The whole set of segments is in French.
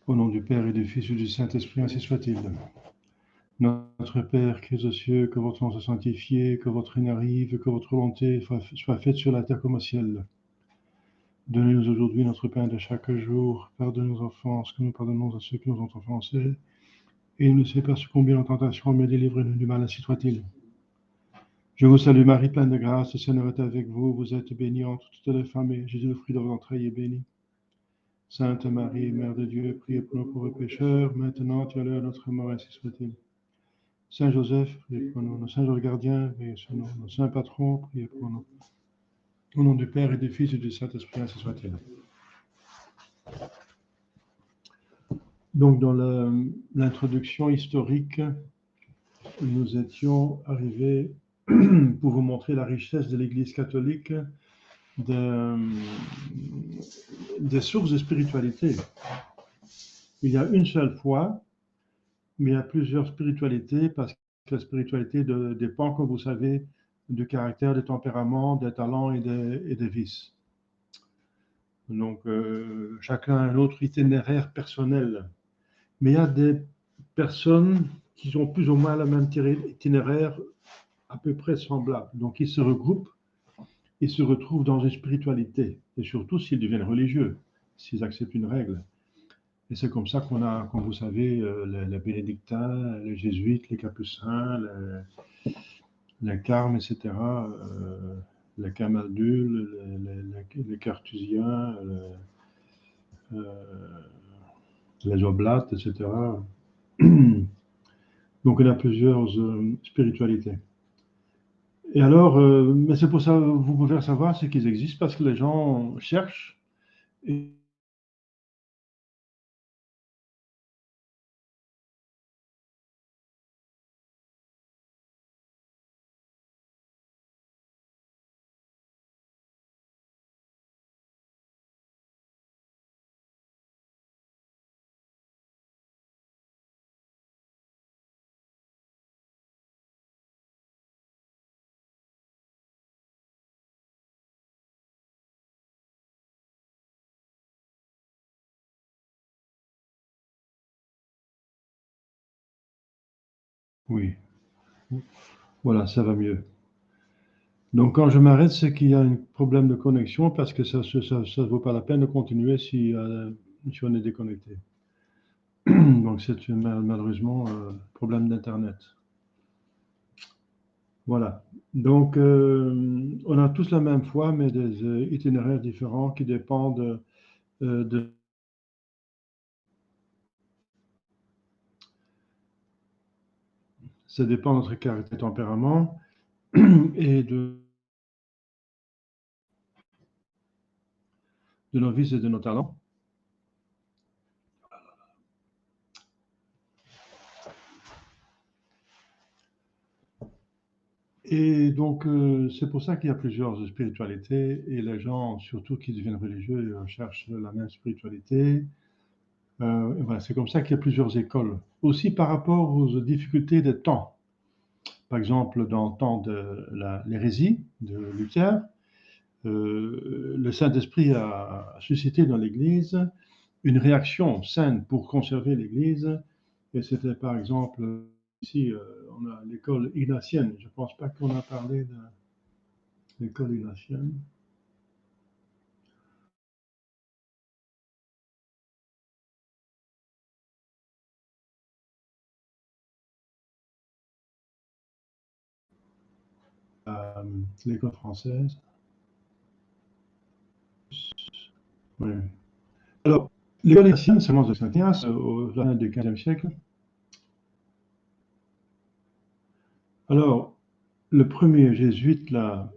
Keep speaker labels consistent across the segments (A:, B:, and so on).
A: Au nom du Père et du Fils et du Saint-Esprit, ainsi soit-il. Notre Père qui es aux cieux, que votre nom soit sanctifié, que votre règne arrive, que votre volonté soit faite sur la terre comme au ciel. Donnez-nous aujourd'hui notre pain de chaque jour. Pardonne nos offenses, que nous pardonnons à ceux qui nous ont offensés. Et ne nous laissez pas succomber en tentation, mais délivrez-nous du mal, ainsi soit-il. Je vous salue Marie, pleine de grâce, le Seigneur est avec vous. Vous êtes bénie entre toutes les femmes, et Jésus, le fruit de vos entrailles, est béni. Sainte Marie, Mère de Dieu, priez pour nous pauvres pécheurs, maintenant et à l'heure de notre mort, ainsi soit-il. Saint Joseph, priez pour nous. Nos saints anges gardiens, priez sur nous. Nos saints patrons, priez pour nous. Au nom du Père et du Fils et du Saint-Esprit, ainsi soit-il. Donc, dans l'introduction historique, nous étions arrivés pour vous montrer la richesse de l'Église catholique des sources de spiritualité. Il y a une seule foi, mais il y a plusieurs spiritualités parce que la spiritualité dépend, comme vous savez, du caractère, des tempéraments, des talents et des vices. Donc, chacun a un autre itinéraire personnel. Mais il y a des personnes qui ont plus ou moins le même itinéraire à peu près semblable. Donc, ils se regroupent, ils se retrouvent dans une spiritualité. Et surtout s'ils deviennent religieux, s'ils acceptent une règle. Et c'est comme ça qu'on a, comme vous savez, les bénédictins, les jésuites, les capucins, les carmes, etc., les camaldules, les cartusiens, les oblates, etc. Donc il y a plusieurs spiritualités. Et alors, mais c'est pour ça, vous pouvez faire savoir ce qu'ils existent parce que les gens cherchent. Et oui, voilà, ça va mieux. Donc quand je m'arrête, c'est qu'il y a un problème de connexion parce que ça ne vaut pas la peine de continuer si on est déconnecté. Donc c'est malheureusement un problème d'Internet. Voilà. Donc on a tous la même foi, mais des itinéraires différents qui dépendent de... Ça dépend de notre caractère et tempérament et de nos vices et de nos talents. Et donc, c'est pour ça qu'il y a plusieurs spiritualités et les gens, surtout qui deviennent religieux, cherchent la même spiritualité. Et voilà, c'est comme ça qu'il y a plusieurs écoles. Aussi par rapport aux difficultés des temps. Par exemple, dans le temps de l'hérésie de Luther, le Saint-Esprit a suscité dans l'Église une réaction saine pour conserver l'Église. Et c'était par exemple, ici, on a l'école ignatienne. Je ne pense pas qu'on a parlé de l'école ignatienne. L'école française. Oui. Alors, l'école ignatienne s'annonce de Saint-Ignace au fin du XVe siècle. Alors, le premier jésuite, là,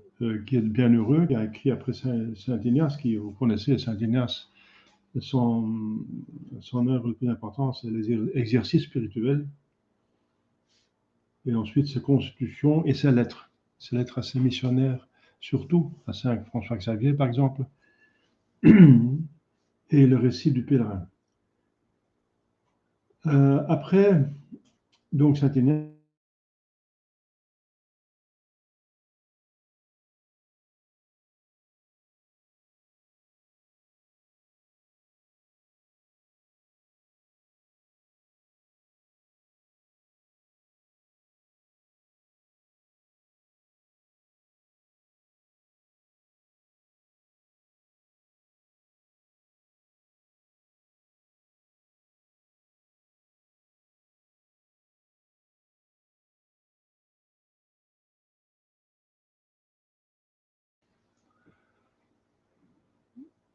A: qui est bien heureux, qui a écrit après Saint-Ignace, qui, vous connaissez Saint-Ignace, son œuvre le plus important, c'est les exercices spirituels, et ensuite ses constitutions et ses lettres. Ses lettres à ses missionnaires, surtout à Saint François Xavier, par exemple, et le récit du pèlerin. Après, donc Saint-Ignace,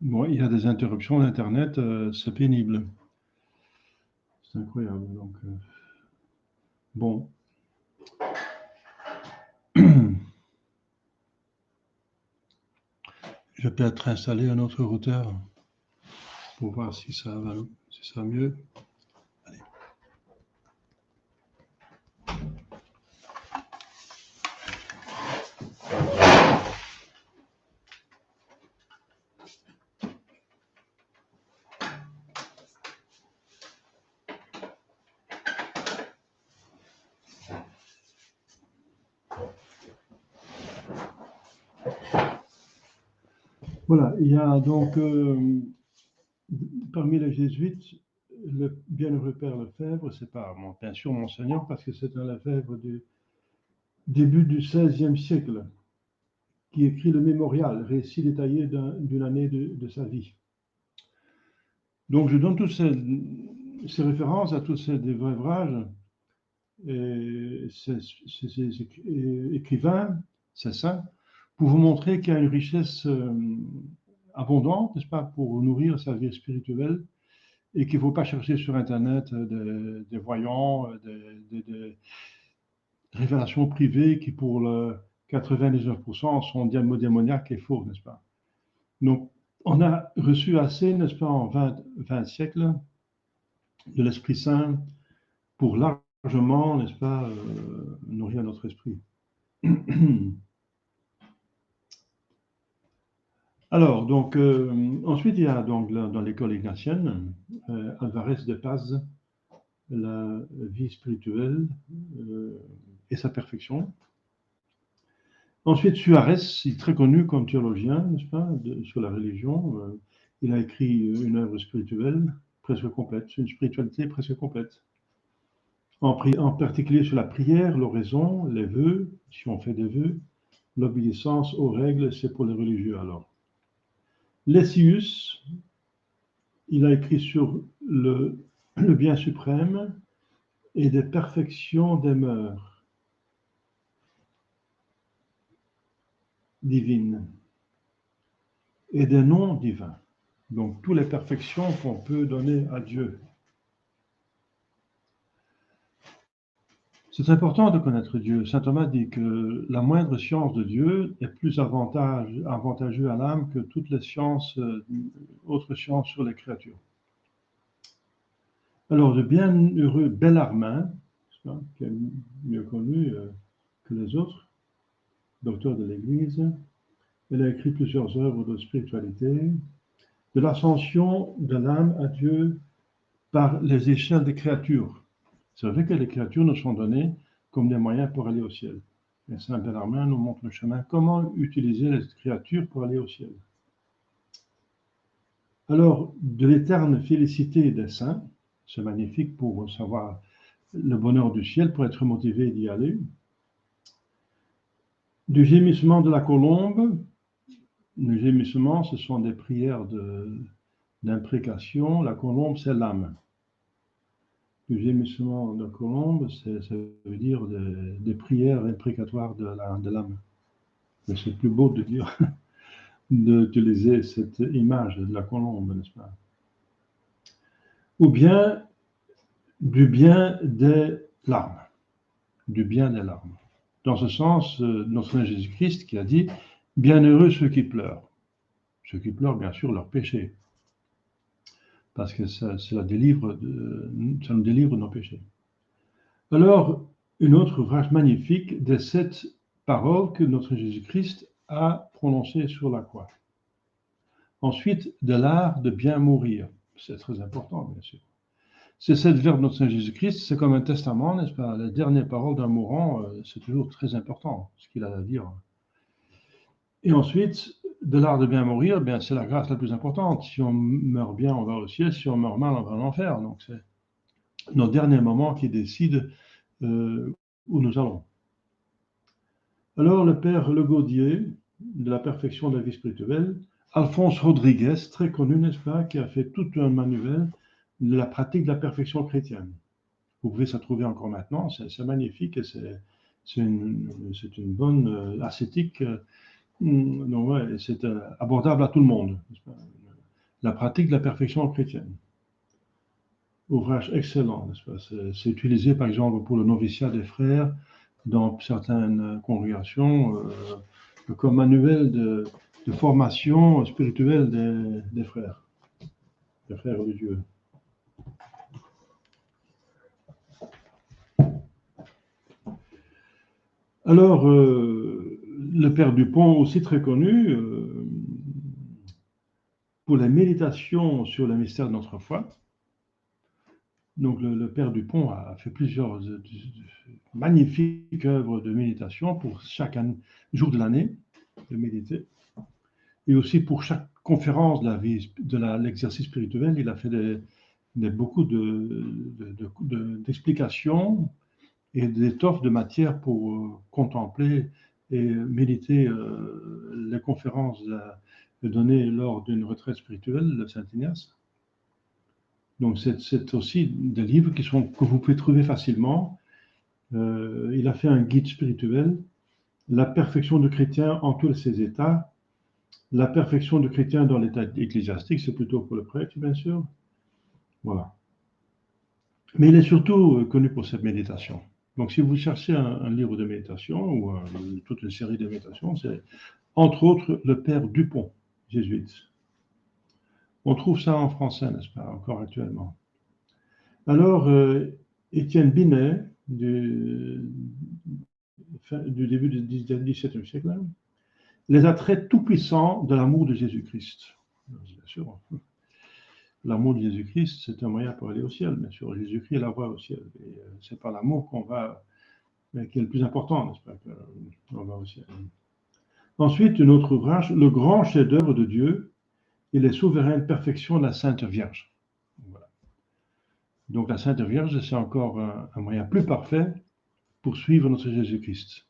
A: Bon, il y a des interruptions d'Internet, c'est pénible. C'est incroyable. Donc, bon. Je vais peut-être installer un autre routeur pour voir si ça va, si ça va mieux. Allez. Voilà, il y a donc parmi les jésuites, le bienheureux Père Lefebvre, c'est pas bien sûr Monseigneur, parce que c'est un Lefebvre du début du XVIe siècle, qui écrit le mémorial, récit détaillé d'une année de sa vie. Donc je donne toutes ces références à tous ces ouvrages, et ces écrivains, ces saints, pour vous montrer qu'il y a une richesse abondante, n'est-ce pas, pour nourrir sa vie spirituelle, et qu'il ne faut pas chercher sur Internet des voyants, des révélations privées qui, pour le 99%, sont démoniaques et faux, n'est-ce pas? Donc, on a reçu assez, n'est-ce pas, en 20 siècles, de l'Esprit Saint pour largement, n'est-ce pas, nourrir notre esprit. Alors, donc, ensuite, il y a donc dans l'école ignatienne, Alvarez de Paz, la vie spirituelle et sa perfection. Ensuite, Suarez, il est très connu comme théologien, n'est-ce pas, sur la religion. Il a écrit une œuvre spirituelle presque complète, une spiritualité presque complète. En particulier sur la prière, l'oraison, les vœux, si on fait des vœux, l'obéissance aux règles, c'est pour les religieux alors. Lessius, il a écrit sur le bien suprême et des perfections des mœurs divines et des noms divins. Donc, toutes les perfections qu'on peut donner à Dieu. C'est important de connaître Dieu. Saint Thomas dit que la moindre science de Dieu est plus avantageuse à l'âme que toutes les sciences, autres sciences sur les créatures. Alors, le bienheureux Bellarmin, qui est mieux connu que les autres, docteur de l'Église, il a écrit plusieurs œuvres de spiritualité, de l'ascension de l'âme à Dieu par les échelles des créatures. C'est vrai que les créatures nous sont données comme des moyens pour aller au ciel. Et Saint Bellarmin nous montre le chemin, comment utiliser les créatures pour aller au ciel. Alors, de l'éterne félicité des saints, c'est magnifique pour savoir le bonheur du ciel, pour être motivé d'y aller. Du gémissement de la colombe, le gémissement, ce sont des prières d'imprécation. La colombe, c'est l'âme. Le gémissement de colombe, ça veut dire des prières imprécatoires de l'âme. Mais c'est plus beau de dire, d'utiliser cette image de la colombe, n'est-ce pas? Ou bien du bien des larmes. Du bien des larmes. Dans ce sens, notre Seigneur Jésus-Christ qui a dit « Bienheureux ceux qui pleurent ». Ceux qui pleurent, bien sûr, leurs péchés. Parce que ça nous délivre de nos péchés. Alors, un autre ouvrage magnifique des 7 paroles que notre Jésus-Christ a prononcées sur la croix. Ensuite, de l'art de bien mourir. C'est très important, bien sûr. Ces 7 verbes de notre Seigneur Jésus-Christ, c'est comme un testament, n'est-ce pas? Les dernières paroles d'un mourant, c'est toujours très important, ce qu'il a à dire. Et ensuite, de l'art de bien mourir, bien, c'est la grâce la plus importante. Si on meurt bien, on va au ciel. Si on meurt mal, on va en enfer. Donc, c'est nos derniers moments qui décident où nous allons. Alors, le père Le Gaudier, de la perfection de la vie spirituelle, Alphonse Rodriguez, très connu, n'est-ce pas, qui a fait tout un manuel de la pratique de la perfection chrétienne. Vous pouvez ça trouver encore maintenant, c'est magnifique et c'est une bonne ascétique. Donc, ouais, c'est abordable à tout le monde. La pratique de la perfection chrétienne. Ouvrage excellent, n'est-ce pas? C'est utilisé par exemple pour le noviciat des frères dans certaines congrégations comme manuel de formation spirituelle des frères religieux. Alors, le père Dupont, aussi très connu pour les méditations sur le mystère de notre foi. Donc, le père Dupont a fait plusieurs magnifiques œuvres de méditation pour chaque jour de l'année, de méditer. Et aussi pour chaque conférence de l'exercice spirituel, il a fait beaucoup d'explications et d'étoffes de matière pour contempler et méditer les conférences données lors d'une retraite spirituelle de Saint-Ignace. Donc c'est aussi des livres que vous pouvez trouver facilement. Il a fait un guide spirituel, La perfection du chrétien en tous ses états, La perfection du chrétien dans l'état ecclésiastique, c'est plutôt pour le prêtre, bien sûr. Voilà. Mais il est surtout connu pour cette méditation. Donc, si vous cherchez un livre de méditation ou toute une série de méditations, c'est entre autres le père Dupont, jésuite. On trouve ça en français, n'est-ce pas, encore actuellement. Alors, Étienne Binet, du début du XVIIe siècle, hein, les attraits tout-puissants de l'amour de Jésus-Christ. Bien sûr, l'amour de Jésus-Christ, c'est un moyen pour aller au ciel, bien sûr. Jésus-Christ est la voie au ciel. Et c'est par l'amour qui est le plus important, n'est-ce pas, qu'on va au ciel. Ensuite, un autre ouvrage, Le grand chef-d'œuvre de Dieu et les souveraines perfections de la Sainte Vierge. Voilà. Donc la Sainte Vierge, c'est encore un moyen plus parfait pour suivre notre Jésus-Christ.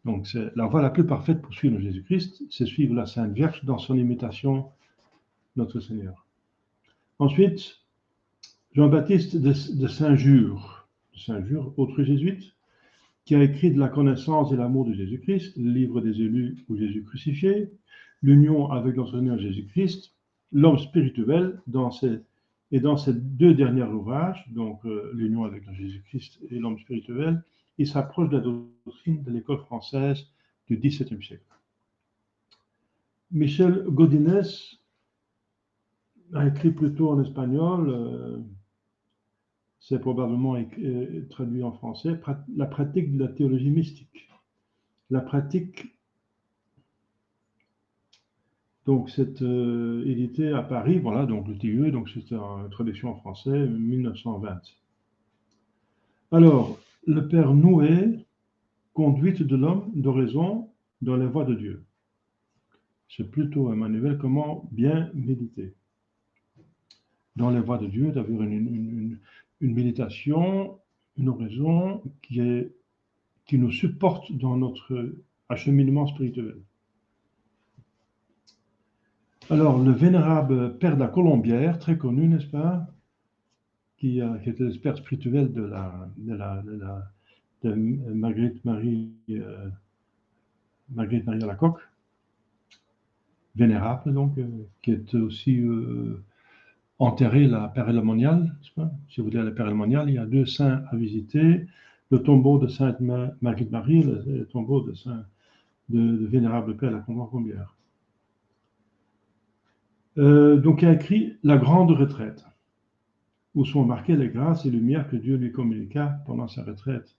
A: Donc c'est la voie la plus parfaite pour suivre Jésus-Christ, c'est suivre la Sainte Vierge dans son imitation de notre Seigneur. Ensuite, Jean-Baptiste de Saint-Jure, autre jésuite, qui a écrit De la connaissance et l'amour de Jésus-Christ, le livre des élus ou Jésus crucifié, l'union avec notre Seigneur Jésus-Christ, l'homme spirituel, dans ces deux derniers ouvrages, donc l'union avec Jésus-Christ et l'homme spirituel, il s'approche de la doctrine de l'école française du XVIIe siècle. Michel Godinès a écrit plutôt en espagnol, c'est probablement traduit en français, la pratique de la théologie mystique. La pratique, donc c'est édité à Paris, voilà, donc le TUE, donc c'est une traduction en français, 1920. Alors, le père Nouet, Conduite de l'homme d'oraison dans les voies de Dieu. C'est plutôt un manuel comment bien méditer. Dans les voies de Dieu, d'avoir une méditation, une oraison qui nous supporte dans notre acheminement spirituel. Alors, le vénérable père de la Colombière, très connu, n'est-ce pas, qui était le père spirituel de Marguerite Marie Alacoque, vénérable donc, qui est aussi enterré à la Père Monial, si vous voulez, à la Père Monial, il y a 2 saints à visiter, le tombeau de Sainte Marguerite Marie, le tombeau de vénérable Père de la Colombière. Donc il a écrit La Grande Retraite, où sont marquées les grâces et lumières que Dieu lui communiqua pendant sa retraite.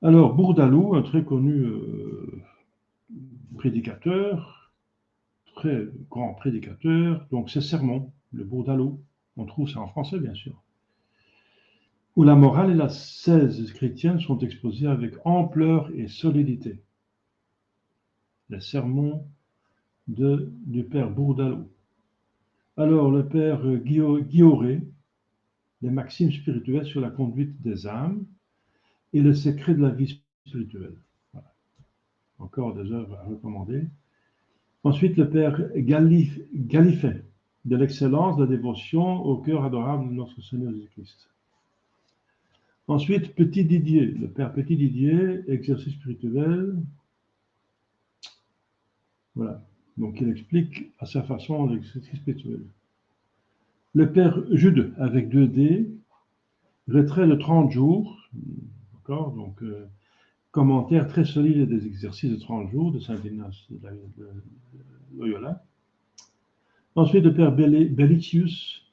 A: Alors Bourdaloue, un très connu prédicateur, très grand prédicateur, donc ses sermons, le Bourdaloue, on trouve ça en français bien sûr, où la morale et l'ascèse chrétienne sont exposées avec ampleur et solidité. Les sermons du père Bourdaloue. Alors le père Guillauret, les maximes spirituelles sur la conduite des âmes et le secret de la vie spirituelle. Voilà. Encore des œuvres à recommander. Ensuite, le père Galifet, de l'excellence de la dévotion au cœur adorable de notre Seigneur Jésus-Christ. Ensuite, Petit Didier, le père Petit Didier, exercice spirituel. Voilà. Donc, il explique à sa façon l'exercice spirituel. Le père Jude, avec 2D, retrait de 30 jours, d'accord, donc commentaire très solide des exercices de 30 jours de Saint Ignace de Loyola. Ensuite, le père Bellicius,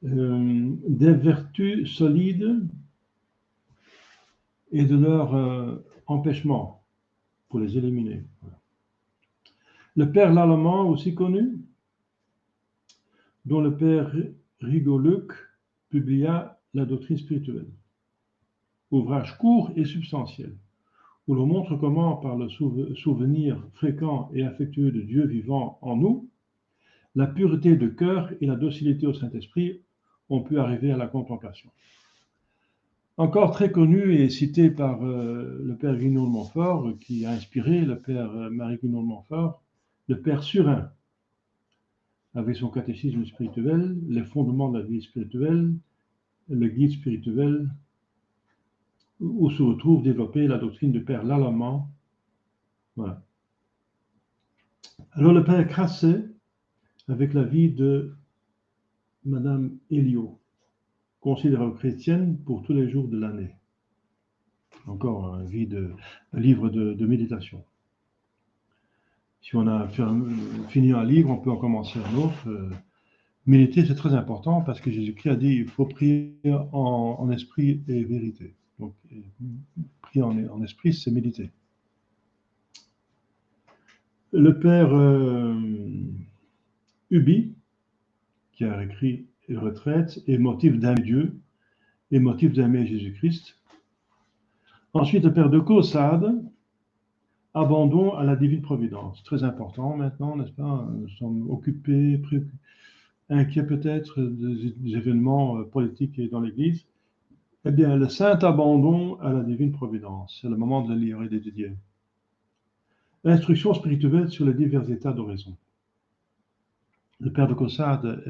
A: des vertus solides et de leur empêchement pour les éliminer. Le père Lallemand, aussi connu, dont le père Rigoluc publia la doctrine spirituelle. Ouvrage court et substantiel, où l'on montre comment, par le souvenir fréquent et affectueux de Dieu vivant en nous, la pureté de cœur et la docilité au Saint-Esprit ont pu arriver à la contemplation. Encore très connu et cité par le père Guignon de Montfort, qui a inspiré le père Marie Guignon de Montfort, le père Surin, avec son catéchisme spirituel, les fondements de la vie spirituelle, le guide spirituel, où se retrouve développée la doctrine du père Lallemand. Voilà. Alors le père Crasset, avec la vie de Madame Héliot, considérable chrétienne pour tous les jours de l'année. Encore un livre de méditation. Si on a fini un livre, on peut en commencer un autre. Méditer, c'est très important parce que Jésus-Christ a dit qu'il faut prier en esprit et vérité. Donc, prier en esprit, c'est méditer. Le père Ubi, qui a écrit Retraite et motif d'aimer Dieu et motif d'aimer Jésus-Christ. Ensuite, le père de Caussade, abandon à la divine providence. Très important maintenant, n'est-ce pas? Nous sommes occupés, inquiets peut-être des événements politiques dans l'Église. Eh bien, le saint abandon à la divine providence, c'est le moment de le lire et d'étudier. L'instruction spirituelle sur les divers états d'oraison. Le père de Caussade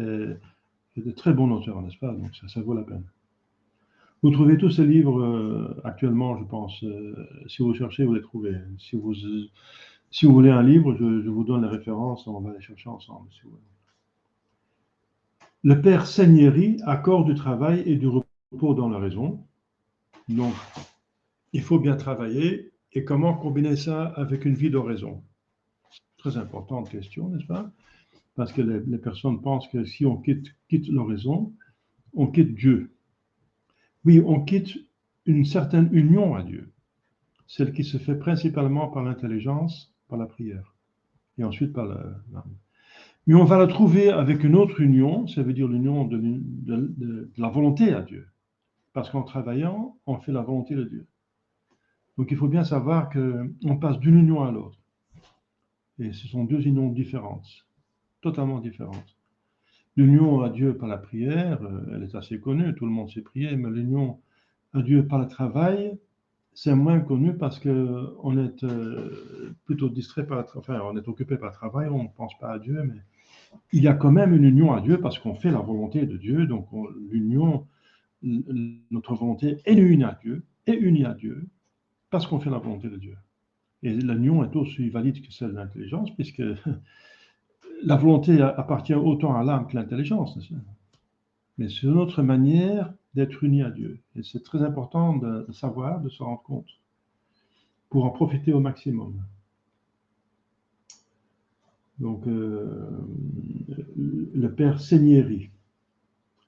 A: est de très bon auteur, n'est-ce pas? Donc ça vaut la peine. Vous trouvez tous ces livres actuellement, je pense. Si vous cherchez, vous les trouvez. Si vous voulez un livre, je vous donne les références, on va les chercher ensemble. Si vous voulez. Le père Seigneurie, accord du travail et du repos dans la raison. Donc, il faut bien travailler. Et comment combiner ça avec une vie d'oraison? Très importante question, n'est-ce pas? Parce que les personnes pensent que si on quitte l'oraison, on quitte Dieu. Oui, on quitte une certaine union à Dieu, celle qui se fait principalement par l'intelligence, par la prière, et ensuite par l'âme. Mais on va la trouver avec une autre union, ça veut dire l'union de la volonté à Dieu. Parce qu'en travaillant, on fait la volonté de Dieu. Donc il faut bien savoir qu'on passe d'une union à l'autre. Et ce sont deux unions différentes, totalement différentes. L'union à Dieu par la prière, elle est assez connue, tout le monde sait prier, mais l'union à Dieu par le travail, c'est moins connu parce qu'on est plutôt distrait on est occupé par le travail, on ne pense pas à Dieu, mais il y a quand même une union à Dieu parce qu'on fait la volonté de Dieu, donc notre volonté est unie à Dieu, parce qu'on fait la volonté de Dieu. Et l'union est aussi valide que celle de l'intelligence, puisque la volonté appartient autant à l'âme que l'intelligence. Mais c'est une autre manière d'être unis à Dieu. Et c'est très important de savoir, de se rendre compte, pour en profiter au maximum. Donc, le père Seigneurie,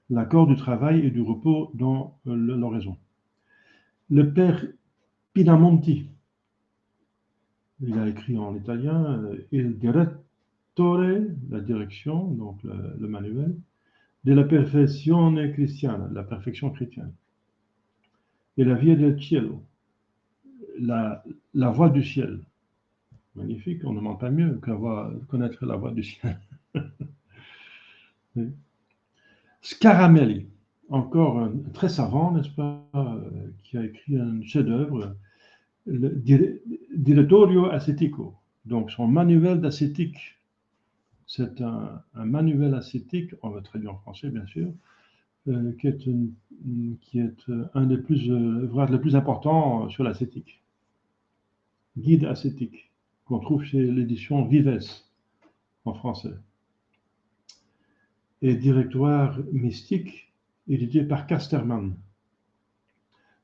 A: l'accord du travail et du repos dans l'oraison. Le père Pinamonti, il a écrit en italien Il direttore, la direction, donc le manuel, de la perfezione cristiana, la perfection chrétienne. Et la via del cielo, la voie du ciel. Magnifique, on ne demande pas mieux que connaître la voie du ciel. Oui. Scaramelli, encore un très savant, n'est-ce pas, qui a écrit un chef-d'œuvre, le Direttorio Ascetico, donc son manuel d'ascétique. C'est un manuel ascétique, on va traduire en français bien sûr, qui est un des ouvrages les plus importants sur l'ascétique. Guide ascétique, qu'on trouve chez l'édition Vives, en français. Et Directoire mystique, édité par Casterman.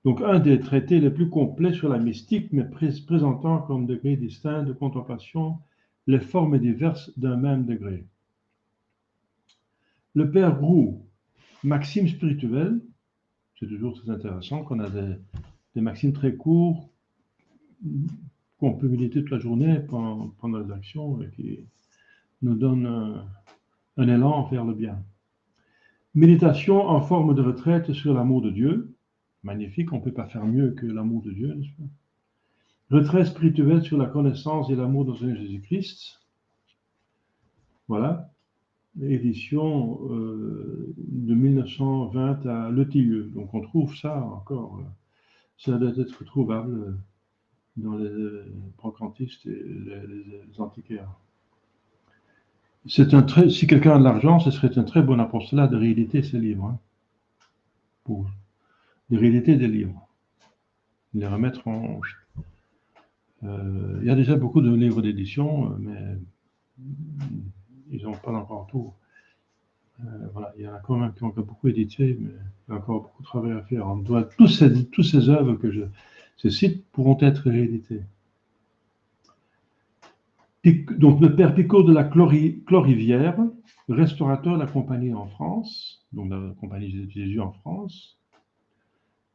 A: Donc, un des traités les plus complets sur la mystique, mais présentant comme degré distinct de contemplation les formes diverses d'un même degré. Le père Roux, Maxime spirituelle, c'est toujours très intéressant qu'on a des maximes très courts qu'on peut méditer toute la journée pendant les actions et qui nous donnent un élan vers le bien. Méditation en forme de retraite sur l'amour de Dieu. Magnifique, on ne peut pas faire mieux que l'amour de Dieu, n'est-ce pas? Retraite spirituelle sur la connaissance et l'amour de Jésus-Christ. Voilà. Édition de 1920 à Le Tilleux. Donc on trouve ça encore. Ça doit être trouvable dans les brocantistes et les antiquaires. Si quelqu'un a de l'argent, ce serait un très bon apostolat de rééditer ces livres. Hein, de rééditer des livres. Les remettre en... il y a déjà beaucoup de livres d'édition, mais ils n'ont pas encore tout. Voilà, il y en a quand même qui ont encore beaucoup édité, mais il y a encore beaucoup de travail à faire. On doit, tous ces œuvres que je cite pourront être rééditées. Donc, le père Picot de la Clorivière, restaurateur de la compagnie en France, donc de la compagnie de Jésus en France,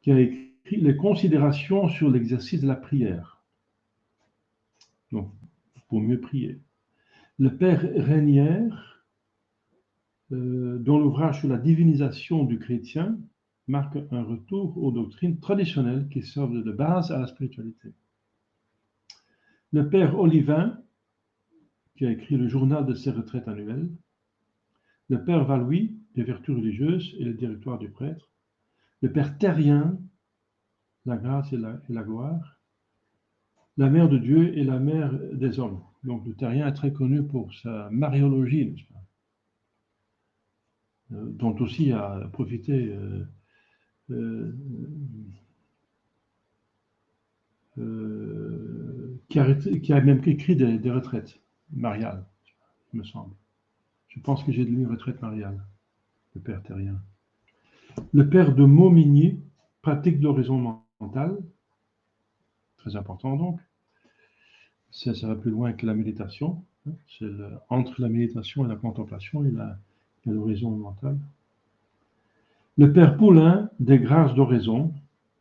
A: qui a écrit les considérations sur l'exercice de la prière. Donc, pour mieux prier. Le père Régnière, dont l'ouvrage sur la divinisation du chrétien marque un retour aux doctrines traditionnelles qui servent de base à la spiritualité. Le père Olivin, qui a écrit le journal de ses retraites annuelles. Le père Valouis, des vertus religieuses et le directoire du prêtre. Le père Terrien, la grâce et la gloire. La mère de Dieu et la mère des hommes. Donc le Terrien est très connu pour sa mariologie, n'est-ce pas? Dont aussi a profité qui a même écrit des retraites mariales, il me semble. Je pense que j'ai lu une retraite mariale, le père Terrien. Le père de Momigny pratique l'horizon mental, très important donc. Ça va plus loin que la méditation. C'est entre la méditation et la contemplation, il y a l'horizon mental. Le père Poulain, des grâces d'oraison,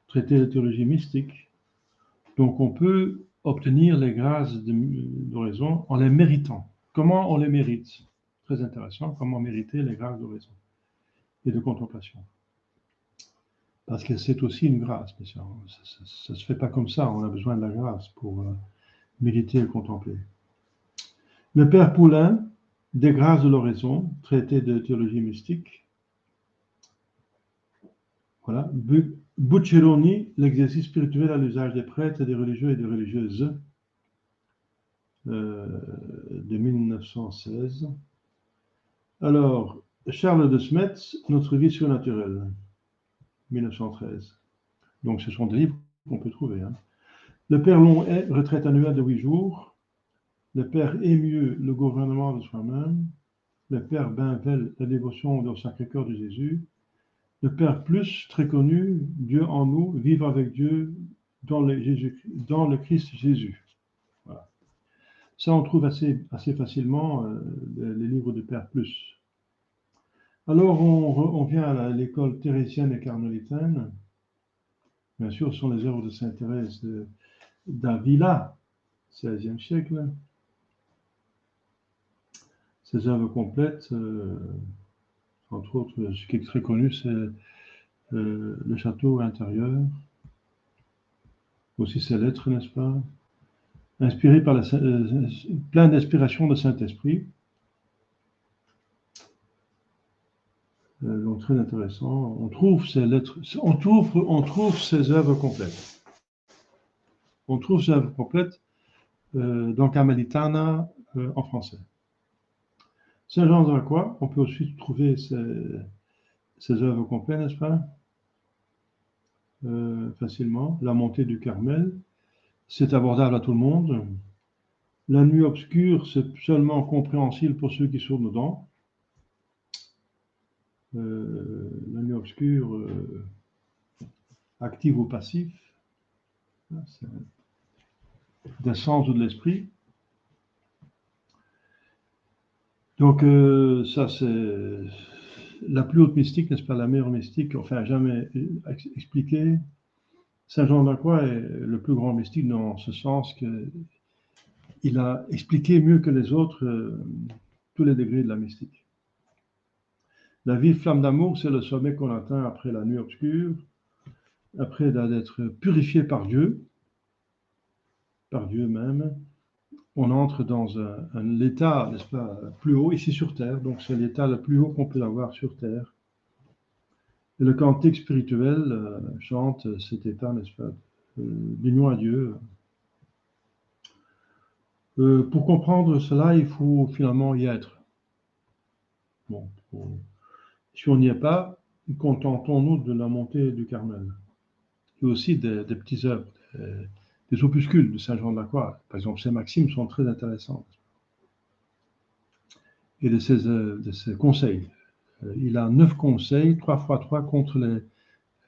A: traité de théologie mystique. Donc on peut obtenir les grâces d'oraison en les méritant. Comment on les mérite? Très intéressant, comment mériter les grâces d'oraison et de contemplation. Parce que c'est aussi une grâce, mais ça ne se fait pas comme ça, on a besoin de la grâce pour méditer et contempler. Le père Poulain, des grâces de l'oraison, traité de théologie mystique. Voilà. Bucceroni, l'exercice spirituel à l'usage des prêtres, des religieux et des religieuses, de 1916. Alors, Charles de Smet, Notre vie surnaturelle, 1913. Donc, ce sont des livres qu'on peut trouver. Hein. Le père Lonhay, retraite annuelle de 8 jours. Le père Émieux, le gouvernement de soi-même. Le père Bainvel, la dévotion au Sacré-Cœur de Jésus. Le père Plus, très connu, Dieu en nous, vivre avec Dieu dans le Christ Jésus. Voilà. Ça, on trouve assez facilement les livres de père Plus. Alors, on vient à l'école thérésienne et carmélitaine. Bien sûr, ce sont les œuvres de Sainte Thérèse d'Avila, 16e siècle. Ces œuvres complètes, entre autres, ce qui est très connu, c'est le château intérieur, aussi ses lettres, n'est-ce pas? Inspiré par plein d'inspiration de Saint-Esprit. Donc très intéressant. On trouve ces lettres, on trouve ces œuvres complètes. On trouve ces œuvres complètes dans Carmelitana en français. Saint-Jean de la Croix, on peut aussi trouver ces œuvres complètes, n'est-ce pas? Facilement. La montée du Carmel, c'est abordable à tout le monde. La nuit obscure, c'est seulement compréhensible pour ceux qui sont dedans. La nuit obscure, active ou passif, c'est des sens ou de l'esprit. Donc, ça, c'est la plus haute mystique, n'est-ce pas, la meilleure mystique, enfin, jamais expliquée. Saint Jean de la Croix est le plus grand mystique dans ce sens qu'il a expliqué mieux que les autres tous les degrés de la mystique. La vive flamme d'amour, c'est le sommet qu'on atteint après la nuit obscure, après d'être purifié par Dieu même. On entre dans un état, n'est-ce pas, plus haut, ici sur Terre, donc c'est l'état le plus haut qu'on peut avoir sur Terre. Et le cantique spirituel chante cet état, n'est-ce pas, d'union à Dieu. Pour comprendre cela, il faut finalement y être. Bon, si on n'y est pas, contentons-nous de la montée du Carmel. Il y a aussi des petites œuvres, des opuscules de Saint Jean de la Croix. Par exemple, ces maximes sont très intéressantes. Et de ses conseils. Il a 9 conseils, 3 x 3 contre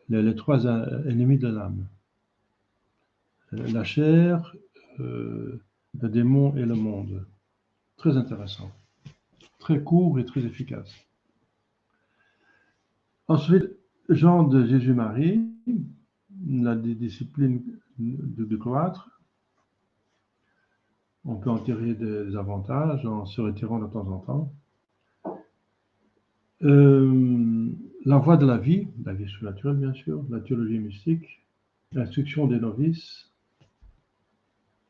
A: les 3 ennemis de l'âme. La chair, le démon et le monde. Très intéressant. Très court et très efficace. Ensuite, Jean de Jésus-Marie, la discipline de cloître. On peut en tirer des avantages en se retirant de temps en temps. La voie de la vie surnaturelle bien sûr, la théologie mystique, l'instruction des novices,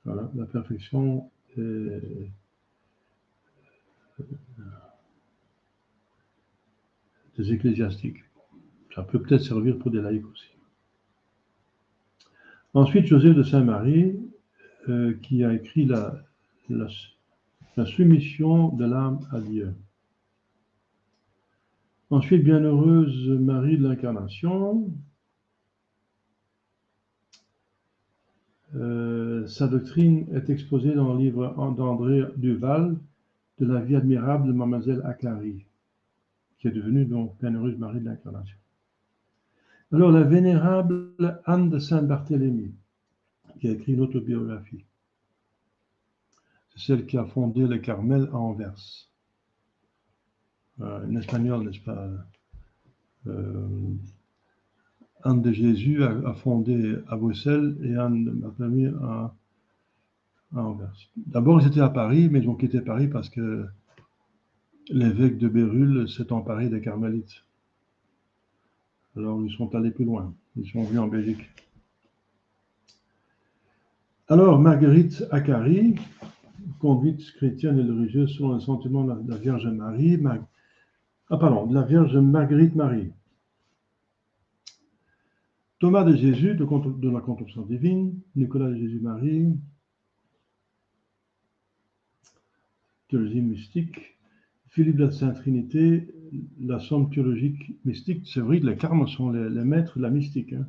A: voilà, la perfection des ecclésiastiques. Ça peut peut-être servir pour des laïcs aussi. Ensuite, Joseph de Saint-Marie, qui a écrit la soumission de l'âme à Dieu. Ensuite, Bienheureuse Marie de l'Incarnation. Sa doctrine est exposée dans le livre d'André Duval, de la vie admirable de Mademoiselle Akari, qui est devenue donc Bienheureuse Marie de l'Incarnation. Alors, la vénérable Anne de Saint-Barthélemy, qui a écrit une autobiographie. C'est celle qui a fondé le Carmel à Anvers. Une espagnole, n'est-ce pas? Anne de Jésus a fondé à Bruxelles et Anne de Barthélemy à Anvers. D'abord, ils étaient à Paris, mais ils ont quitté Paris parce que l'évêque de Bérulle s'est emparé des Carmélites. Alors, ils sont allés plus loin. Ils sont venus en Belgique. Alors, Marguerite Akari, conduite chrétienne et religieuse selon le sentiment de la Vierge Marie, de la Vierge Marguerite Marie. Thomas de Jésus, de la Contemplation divine, Nicolas de Jésus-Marie, théologie mystique, Philippe de la Sainte-Trinité, la somme théologique mystique. C'est vrai que les carmes sont les maîtres de la mystique. Hein.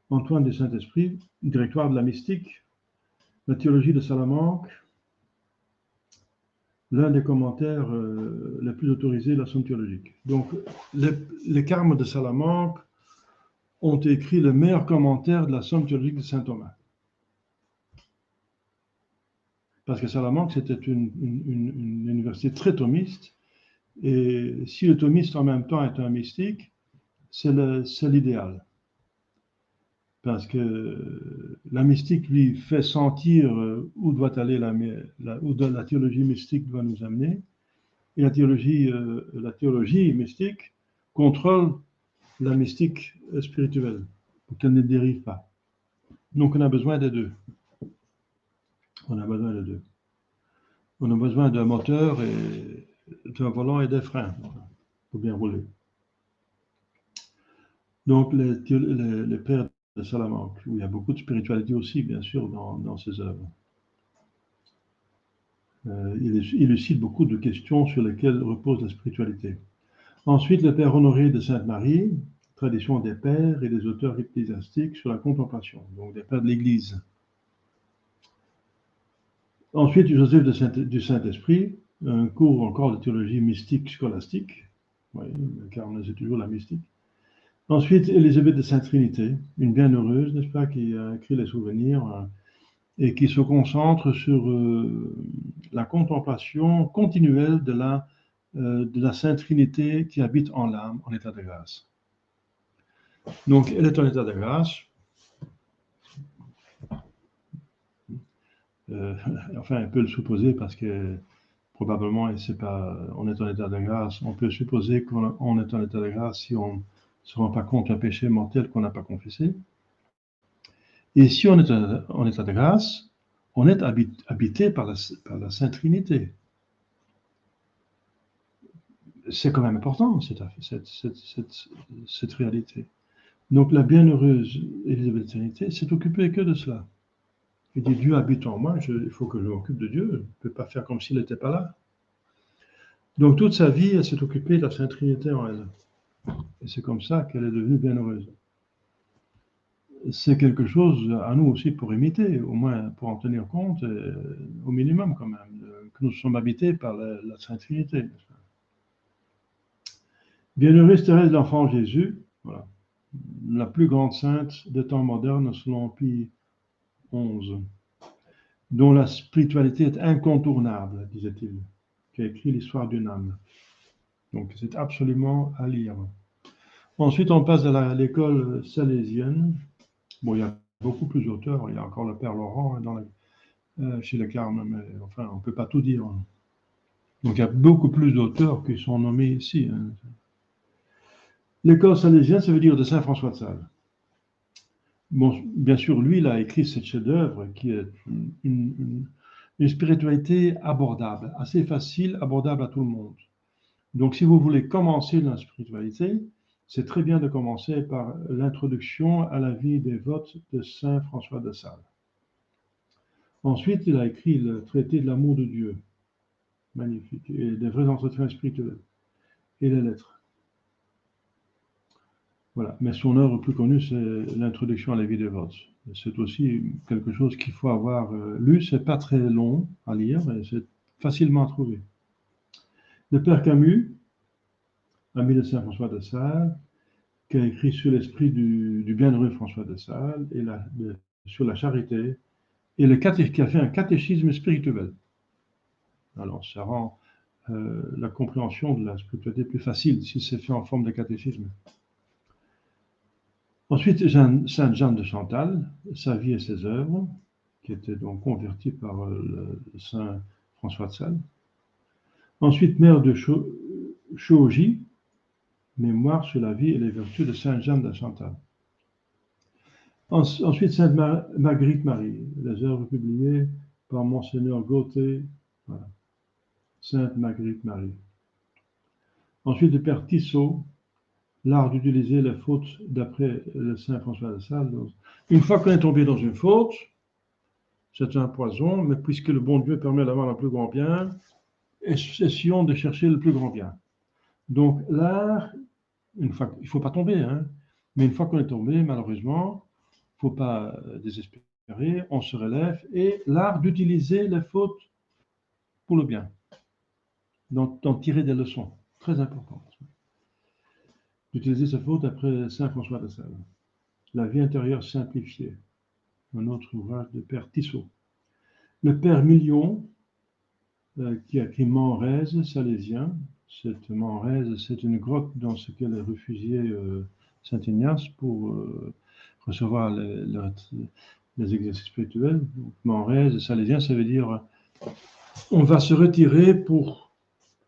A: Antoine du Saint-Esprit, directoire de la mystique, la théologie de Salamanque, l'un des commentaires les plus autorisés de la somme théologique. Donc, les carmes de Salamanque ont écrit le meilleur commentaire de la somme théologique de saint Thomas. Parce que Salamanque, c'était une université très thomiste, et si le thomiste en même temps est un mystique, c'est l'idéal. Parce que la mystique lui fait sentir où doit aller où la théologie mystique doit nous amener, et la théologie mystique contrôle la mystique spirituelle, pour qu'elle ne dérive pas. Donc on a besoin des deux. On a besoin des deux. On a besoin d'un moteur, et d'un volant et des freins pour bien rouler. Donc les pères de Salamanque, où il y a beaucoup de spiritualité aussi, bien sûr, dans ses œuvres. Il élucide beaucoup de questions sur lesquelles repose la spiritualité. Ensuite, le père Honoré de Sainte-Marie, tradition des pères et des auteurs ecclésiastiques sur la contemplation, donc des pères de l'Église. Ensuite, Joseph du Saint-Esprit, un cours encore de théologie mystique scolastique. Oui, car c'est toujours la mystique. Ensuite, Élisabeth de Sainte-Trinité, une bienheureuse, n'est-ce pas, qui a écrit les souvenirs et qui se concentre sur la contemplation continuelle de la Sainte Trinité qui habite en l'âme, en état de grâce. Donc, elle est en état de grâce. Enfin, elle peut le supposer parce que probablement, on est en état de grâce. On peut supposer qu'on est en état de grâce si on ne se rend pas compte d'un péché mortel qu'on n'a pas confessé. Et si on est en état de grâce, on est habité par la Sainte Trinité. C'est quand même important, cette réalité. Donc la bienheureuse Élisabeth de Trinité s'est occupée que de cela. Elle dit, Dieu habite en moi, il faut que je m'occupe de Dieu. Je ne peux pas faire comme s'il n'était pas là. Donc toute sa vie, elle s'est occupée de la Sainte Trinité en elle. Et c'est comme ça qu'elle est devenue bienheureuse. C'est quelque chose à nous aussi pour imiter, au moins pour en tenir compte, au minimum quand même, que nous sommes habités par la Sainte Trinité. Bienheureuse Thérèse de l'Enfant Jésus, voilà, la plus grande sainte des temps modernes selon Pie XI, dont la spiritualité est incontournable, disait-il, qui a écrit l'histoire d'une âme. Donc c'est absolument à lire. Ensuite, on passe à l'école salésienne. Bon, il y a beaucoup plus d'auteurs. Il y a encore le Père Laurent chez les Carmes, mais enfin, on ne peut pas tout dire. Donc il y a beaucoup plus d'auteurs qui sont nommés ici. L'école salésienne, ça veut dire de Saint François de Sales. Bon, bien sûr, lui, il a écrit cette chef-d'œuvre qui est une spiritualité abordable, assez facile, abordable à tout le monde. Donc, si vous voulez commencer dans la spiritualité, c'est très bien de commencer par l'introduction à la vie dévote de Saint François de Sales. Ensuite, il a écrit le traité de l'amour de Dieu, magnifique, et des vrais entretiens spirituels, et les lettres. Voilà. Mais son œuvre plus connue, c'est l'introduction à la vie dévote. C'est aussi quelque chose qu'il faut avoir lu. C'est pas très long à lire, mais c'est facilement à trouver. Le Père Camus, ami de Saint François de Sales, qui a écrit sur l'esprit du bienheureux François de Sales et sur la charité, et qui a fait un catéchisme spirituel. Alors, ça rend la compréhension de la spiritualité plus facile si c'est fait en forme de catéchisme. Ensuite, Sainte Jeanne de Chantal, sa vie et ses œuvres, qui était donc convertie par le Saint François de Sales. Ensuite, Mère de Chaugy, mémoire sur la vie et les vertus de Sainte Jeanne de Chantal. Ensuite, Sainte Marguerite Marie, les œuvres publiées par Monseigneur Gauthier, voilà. Sainte Marguerite Marie. Ensuite, le Père Tissot, l'art d'utiliser les fautes d'après le Saint François de Sales. Une fois qu'on est tombé dans une faute, c'est un poison, mais puisque le bon Dieu permet d'avoir un plus grand bien, essayons de chercher le plus grand bien. Donc l'art, il ne faut pas tomber, hein, mais une fois qu'on est tombé, malheureusement, il ne faut pas désespérer, on se relève, et l'art d'utiliser les fautes pour le bien, d'en tirer des leçons, très importantes. D'utiliser ces fautes après Saint François de Sales. La vie intérieure simplifiée, un autre ouvrage de Père Tissot. Le Père Million, qui a écrit Manrese, salésien. Cette Manrese, c'est une grotte dans laquelle est réfugié Saint Ignace pour recevoir les exercices spirituels. Donc, Manrese, salésien, ça veut dire on va se retirer pour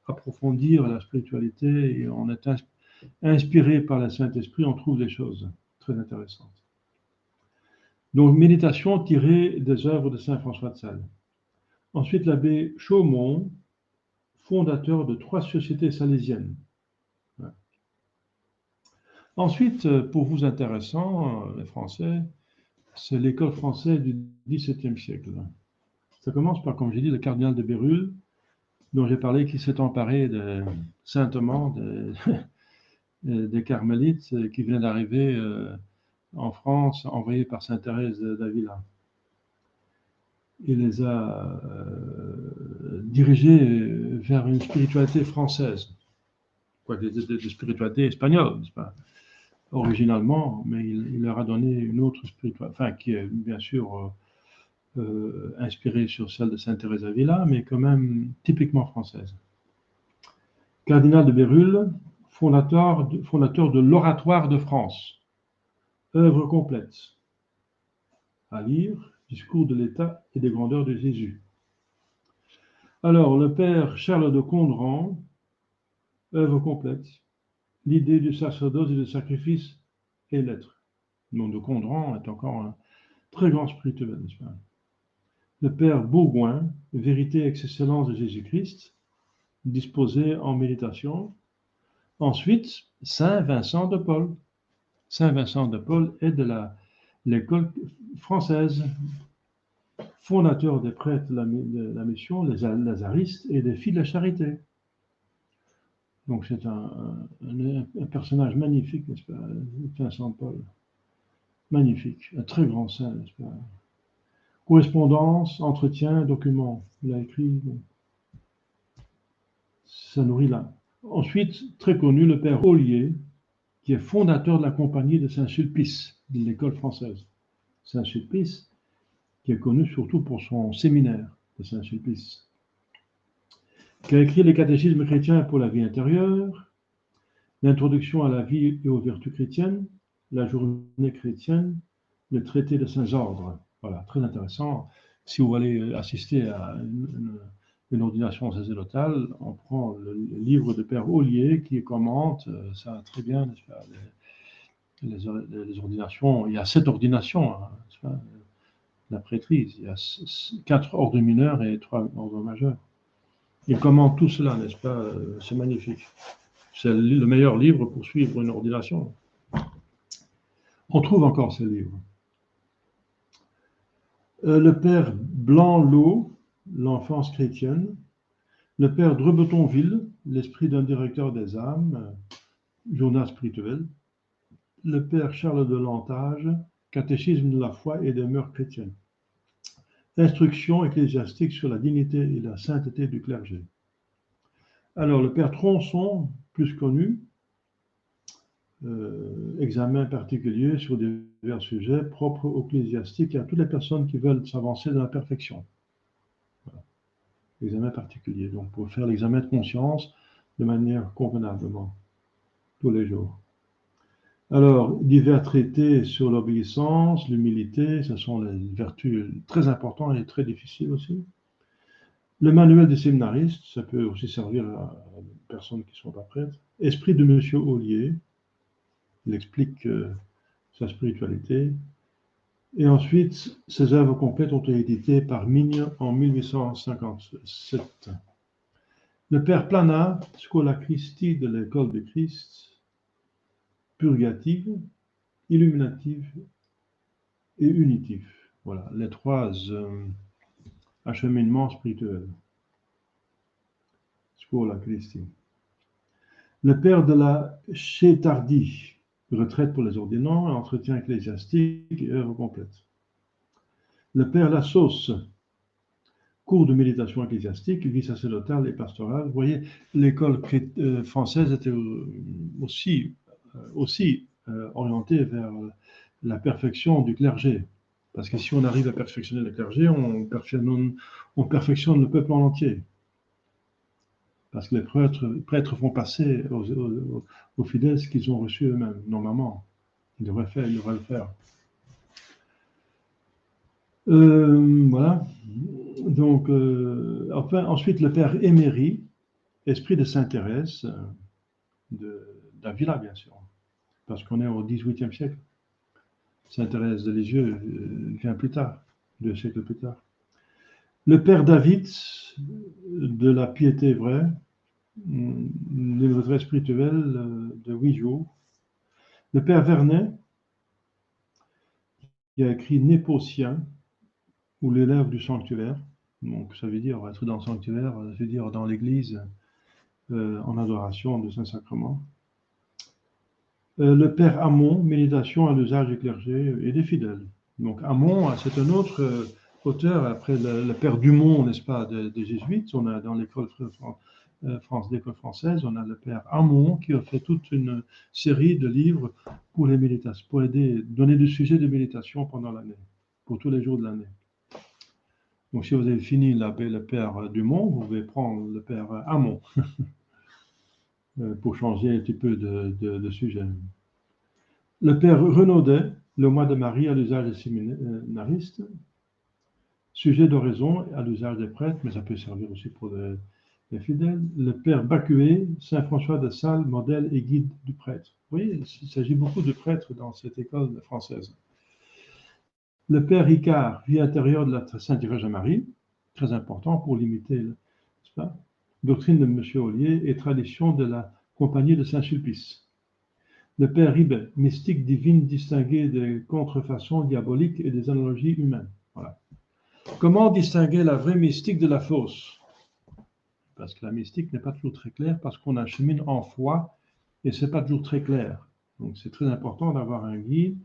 A: approfondir la spiritualité et on est inspiré par le Saint-Esprit, on trouve des choses très intéressantes. Donc, méditation tirée des œuvres de Saint François de Sales. Ensuite, l'abbé Chaumont, fondateur de 3 sociétés salésiennes. Ouais. Ensuite, pour vous intéressant, les Français, c'est l'école française du XVIIe siècle. Ça commence par, comme j'ai dit, le cardinal de Bérulle, dont j'ai parlé, qui s'est emparé saintement des carmélites qui venaient d'arriver en France, envoyés par sainte Thérèse d'Avila. il les a dirigés vers une spiritualité française, quoi, des spiritualités espagnoles, n'est-ce pas, originalement, mais il leur a donné une autre spiritualité, enfin, qui est bien sûr inspirée sur celle de Sainte Thérèse d'Avila, mais quand même typiquement française. Cardinal de Bérulle, fondateur de l'Oratoire de France, œuvre complète. À lire, discours de l'État et des grandeurs de Jésus. Alors, le père Charles de Condren, œuvre complète, l'idée du sacerdoce et du sacrifice et l'être. Le nom de Condren est encore un très grand spirituel, n'est-ce pas? Le père Bourgoin, vérité et excellence de Jésus-Christ, disposé en méditation. Ensuite, Saint Vincent de Paul. Saint Vincent de Paul est de l'école française, fondateur des prêtres de la mission, les lazaristes et des filles de la charité. Donc c'est un personnage magnifique, n'est-ce pas, Vincent de Paul. Magnifique, un très grand saint, n'est-ce pas. Correspondance, entretien, documents. Il a écrit, bon, ça nourrit l'âme. Ensuite, très connu, le père Ollier, qui est fondateur de la compagnie de Saint-Sulpice, de l'école française. Saint-Sulpice, qui est connu surtout pour son séminaire de Saint-Sulpice, qui a écrit les catéchismes chrétiens pour la vie intérieure, l'introduction à la vie et aux vertus chrétiennes, la journée chrétienne, le traité de Saint-Ordre. Voilà, très intéressant. Si vous allez assister à une ordination sacerdotale, on prend le livre de Père Ollier qui commente ça très bien, n'est-ce pas, les ordinations. Il y a 7 ordinations, hein, n'est-ce pas, la prêtrise. Il y a 4 ordres mineurs et 3 ordres majeurs. Il commente tout cela, n'est-ce pas? C'est magnifique. C'est le meilleur livre pour suivre une ordination. On trouve encore ces livres. Le père Blanc-Lot, l'enfance chrétienne. Le père Drebetonville, l'esprit d'un directeur des âmes, journal spirituel. Le père Charles de Lantage, catéchisme de la foi et des mœurs chrétiennes. Instruction ecclésiastique sur la dignité et la sainteté du clergé. Alors, le père Tronçon, plus connu, examen particulier sur divers sujets propres aux ecclésiastiques et à toutes les personnes qui veulent s'avancer dans la perfection. Voilà. Examen particulier, donc pour faire l'examen de conscience de manière convenablement, tous les jours. Alors, divers traités sur l'obéissance, l'humilité, ce sont les vertus très importantes et très difficiles aussi. Le manuel des séminaristes, ça peut aussi servir à des personnes qui ne sont pas prêtres. Esprit de Monsieur Ollier, il explique sa spiritualité. Et ensuite, ces œuvres complètes ont été éditées par Migne en 1857. Le père Planat, Scola Christi de l'école de Christ, purgative, illuminative et unitive. Voilà, les 3 acheminements spirituels. Scola Christi. Le père de la Chétardie, retraite pour les ordinants, entretien ecclésiastique et œuvre complète. Le père Lassos, cours de méditation ecclésiastique, vie sacerdotale et pastorale. Vous voyez, l'école française était aussi orientée vers la perfection du clergé. Parce que si on arrive à perfectionner le clergé, on perfectionne le peuple en entier. Parce que les prêtres font passer aux fidèles ce qu'ils ont reçu eux-mêmes, normalement. Ils devraient le faire. Voilà. Donc, enfin, ensuite, le père Éméry, esprit de Sainte Thérèse, d'Avila, bien sûr, parce qu'on est au XVIIIe siècle. Sainte Thérèse de Lisieux vient plus tard, 2 siècles plus tard. Le père David, de la piété vraie, livre spirituel de 8 jours. Le père Vernet, qui a écrit Népotien, ou l'élève du sanctuaire. Donc, ça veut dire être dans le sanctuaire, ça veut dire dans l'église, en adoration de Saint-Sacrement. Le père Hamon, méditation à l'usage du clergé et des fidèles. Donc, Hamon, c'est un autre auteur, après le père Dumont, n'est-ce pas, des Jésuites, on a dans l'école l'école française, on a le père Hamon qui a fait toute une série de livres pour les méditations, pour aider, donner du sujet de méditation pendant l'année, pour tous les jours de l'année. Donc, si vous avez fini le père Dumont, vous pouvez prendre le père Hamon pour changer un petit peu de sujet. Le père Renaudet, le mois de Marie à l'usage des séminaristes, sujet d'oraison à l'usage des prêtres, mais ça peut servir aussi pour les fidèles. Le père Bacuet, Saint François de Sales, modèle et guide du prêtre. Vous voyez, il s'agit beaucoup de prêtres dans cette école française. Le père Ricard, vie intérieure de la Sainte Vierge Marie, très important pour limiter, n'est-ce pas, doctrine de M. Ollier et tradition de la compagnie de Saint-Sulpice. Le père Ribet, mystique divine distinguée des contrefaçons diaboliques et des analogies humaines. Voilà. Comment distinguer la vraie mystique de la fausse? Parce que la mystique n'est pas toujours très claire, parce qu'on achemine en foi et ce n'est pas toujours très clair. Donc c'est très important d'avoir un guide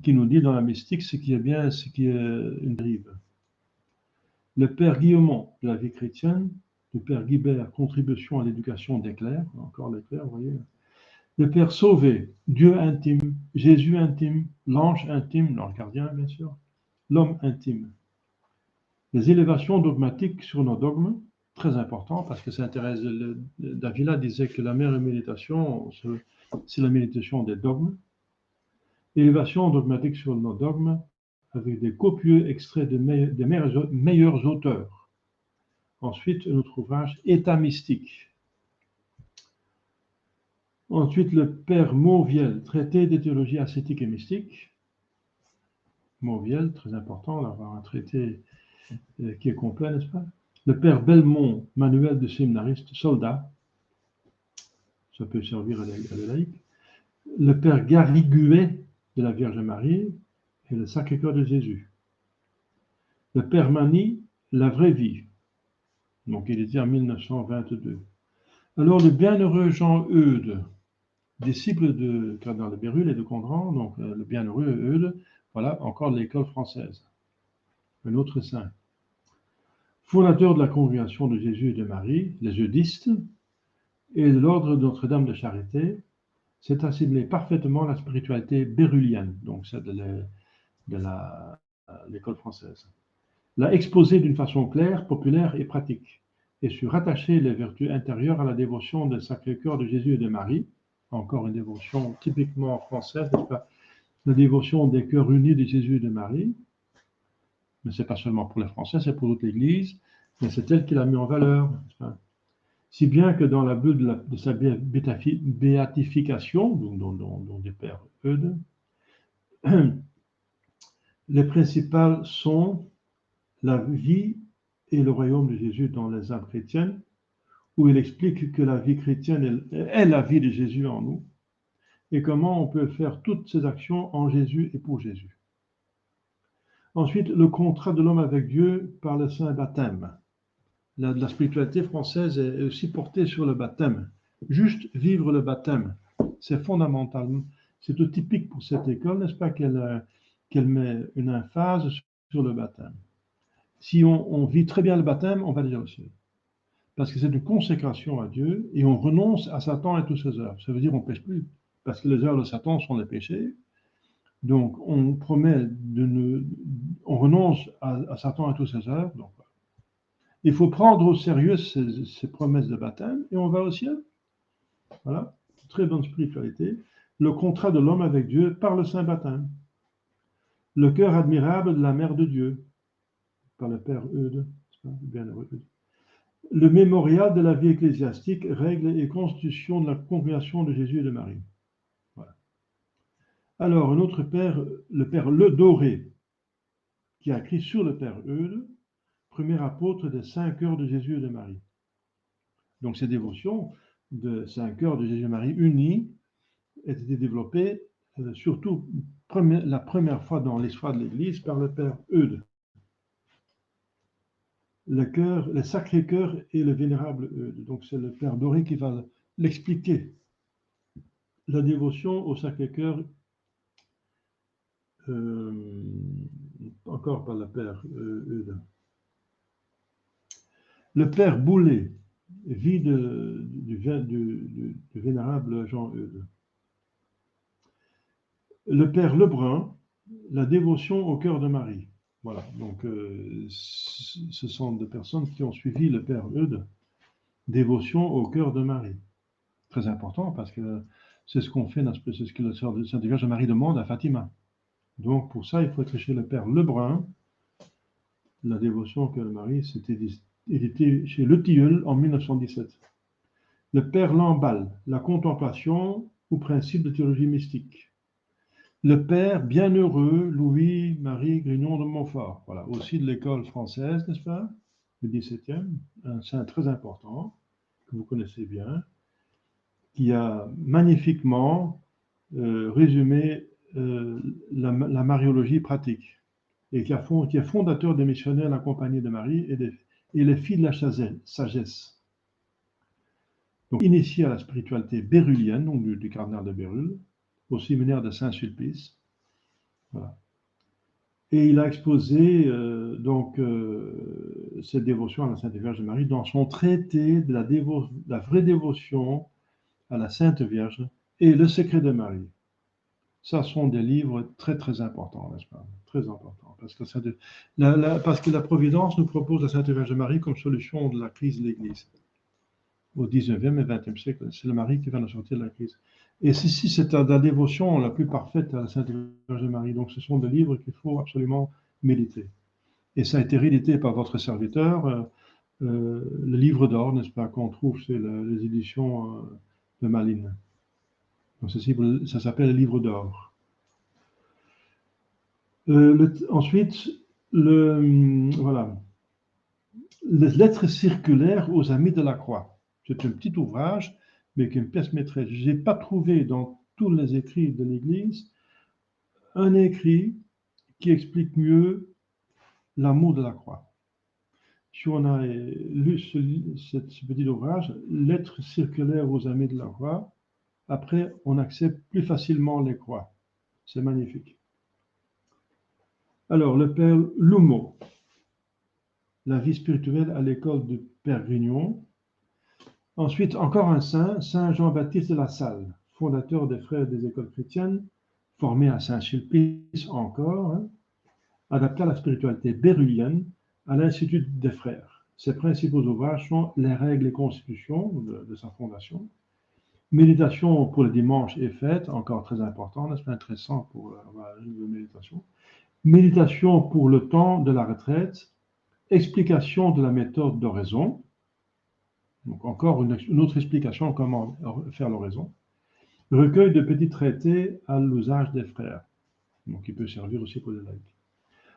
A: qui nous dit dans la mystique ce qui est bien et ce qui est une dérive. Le père Guillaumont de la vie chrétienne, le père Guibert, contribution à l'éducation des clercs, encore les clercs, vous voyez. Le père Sauvé, Dieu intime, Jésus intime, l'ange gardien bien sûr, l'homme intime. Les élévations dogmatiques sur nos dogmes, très important parce que ça intéresse. Davila disait que la meilleure méditation, c'est la méditation des dogmes. Élévation dogmatique sur nos dogmes avec des copieux extraits des meilleurs auteurs. Ensuite, notre ouvrage État mystique. Ensuite, le père Mauviel, traité de théologie ascétique et mystique. Mauviel, très important d'avoir un traité qui est complet, n'est-ce pas? Le père Belmont, manuel de séminariste, soldat. Ça peut servir à les laïcs. Le père Garriguet de la Vierge Marie et le Sacré-Cœur de Jésus. Le père Mani, la vraie vie. Donc il était en 1922. Alors le bienheureux Jean Eudes, disciple de Cardinal de Bérulle et de Condren, donc le bienheureux Eudes, voilà encore de l'école française. Un autre saint. Fondateur de la congrégation de Jésus et de Marie, les eudistes, et de l'ordre de Notre-Dame de Charité, s'est assimilé parfaitement la spiritualité bérulienne, donc celle de l'école française. L'a exposé d'une façon claire, populaire et pratique, et su rattacher les vertus intérieures à la dévotion du Sacré-Cœur de Jésus et de Marie, encore une dévotion typiquement française, n'est-ce pas? La dévotion des cœurs unis de Jésus et de Marie, mais ce n'est pas seulement pour les Français, c'est pour toute l'Église, mais c'est elle qui l'a mis en valeur, n'est-ce pas? Si bien que dans la bulle de sa béatification, dont des pères Eudes, les principales sont la vie et le royaume de Jésus dans les âmes chrétiennes, où il explique que la vie chrétienne est la vie de Jésus en nous, et comment on peut faire toutes ces actions en Jésus et pour Jésus. Ensuite, le contrat de l'homme avec Dieu par le saint baptême. La spiritualité française est aussi portée sur le baptême. Juste vivre le baptême, c'est fondamental. C'est tout typique pour cette école, n'est-ce pas, qu'elle met une emphase sur le baptême. Si on vit très bien le baptême, on va déjà au ciel. Parce que c'est une consécration à Dieu et on renonce à Satan et toutes ses œuvres. Ça veut dire qu'on ne pêche plus, parce que les œuvres de Satan sont les péchés. Donc on promet on renonce à Satan et toutes ses œuvres. Donc, il faut prendre au sérieux ces promesses de baptême et on va au ciel. Voilà, très bonne spiritualité. Le contrat de l'homme avec Dieu par le saint baptême. Le cœur admirable de la mère de Dieu, par le père Eudes, bienheureux Eudes. Le mémorial de la vie ecclésiastique, règles et constitution de la congrégation de Jésus et de Marie. Voilà. Alors, un autre père, le père Le Doré, qui a écrit sur le père Eudes, premier apôtre des 5 cœurs de Jésus et de Marie. Donc, ces dévotions de 5 cœurs de Jésus et de Marie unis ont été développées surtout la première fois dans l'histoire de l'Église par le père Eudes. Le Sacré-Cœur et le Vénérable Eudes. Donc, c'est le père Doré qui va l'expliquer. La dévotion au Sacré-Cœur encore par le père Eudes. Le père Boulet, vie du vénérable Jean Eudes. Le père Lebrun, la dévotion au cœur de Marie. Voilà, donc ce sont des personnes qui ont suivi le père Eudes, dévotion au cœur de Marie. Très important parce que c'est ce qu'on fait, c'est ce que la Sainte Vierge Marie demande à Fatima. Donc pour ça, il faut être chez le père Lebrun. La dévotion au cœur de Marie, c'était édité chez Le Tilleul en 1917. Le père Lamballe, la contemplation ou principe de théologie mystique. Le père bienheureux Louis-Marie Grignon de Montfort, voilà, aussi de l'école française, n'est-ce pas, du XVIIe, un saint très important, que vous connaissez bien, qui a magnifiquement résumé la mariologie pratique, et qui est fondateur des missionnaires de la Compagnie de Marie et les filles de la sagesse. Donc, initié à la spiritualité bérulienne, donc du cardinal de Bérulle, au séminaire de Saint-Sulpice. Voilà. Et il a exposé cette dévotion à la Sainte Vierge Marie dans son traité de la vraie dévotion à la Sainte Vierge et le secret de Marie. Ça sont des livres très très importants, n'est-ce pas? Très importants, parce que la Providence nous propose la Sainte Vierge Marie comme solution de la crise de l'Église. Au 19e et 20e siècle, c'est le Marie qui va nous sortir de la crise. Et ceci, c'est la dévotion la plus parfaite à la Sainte Vierge Marie. Donc, ce sont des livres qu'il faut absolument méditer. Et ça a été réédité par votre serviteur, le livre d'or, n'est-ce pas, qu'on trouve chez les éditions de Malines. Donc, ça s'appelle le livre d'or. Ensuite, voilà. Les lettres circulaires aux Amis de la Croix. C'est un petit ouvrage, mais qui est une pièce maîtresse. Je n'ai pas trouvé dans tous les écrits de l'Église un écrit qui explique mieux l'amour de la croix. Si on a lu ce petit ouvrage, Lettres circulaires aux Amis de la Croix, après, on accepte plus facilement les croix. C'est magnifique. Alors, le père Lumeau, la vie spirituelle à l'école du père Grignon. Ensuite, encore un saint, Saint Jean-Baptiste de la Salle, fondateur des frères des écoles chrétiennes, formé à Saint-Sulpice encore, adapté à la spiritualité bérulienne, à l'Institut des frères. Ses principaux ouvrages sont Les règles et constitutions de sa fondation, Méditation pour le dimanche et fête, encore très important, n'est-ce pas intéressant pour une méditation, Méditation pour le temps de la retraite, Explication de la méthode d'oraison, donc encore une autre explication comment faire l'oraison. Recueil de petits traités à l'usage des frères, donc il peut servir aussi pour les laïcs.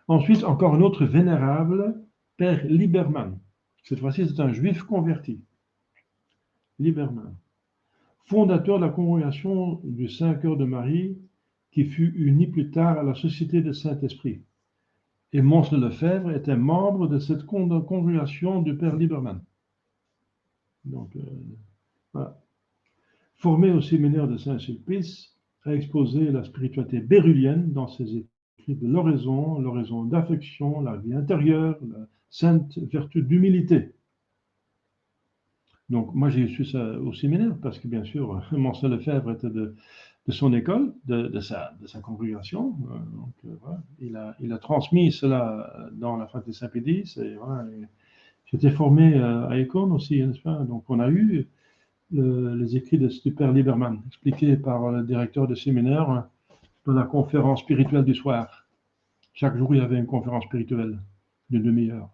A: Ensuite, encore un autre vénérable, Père Liberman. Cette fois-ci, c'est un juif converti. Liberman. Fondateur de la congrégation du Saint-Cœur de Marie, qui fut unie plus tard à la Société du Saint-Esprit. Et Mons Lefebvre était membre de cette congrégation du Père Liberman. Donc, voilà. Formé au séminaire de Saint-Sulpice, a exposé la spiritualité bérulienne dans ses écrits de l'oraison d'affection, la vie intérieure, la sainte vertu d'humilité. Donc, moi, j'ai su ça au séminaire parce que, bien sûr, Mons Lefebvre était de son école, de sa congrégation. Donc, voilà. Il a transmis cela dans la fraternité Saint-Pédis. Voilà. J'étais formé à Écône aussi, n'est-ce pas? Donc, on a eu les écrits du père Liberman, expliqués par le directeur de séminaire dans la conférence spirituelle du soir. Chaque jour, il y avait une conférence spirituelle d'une demi-heure.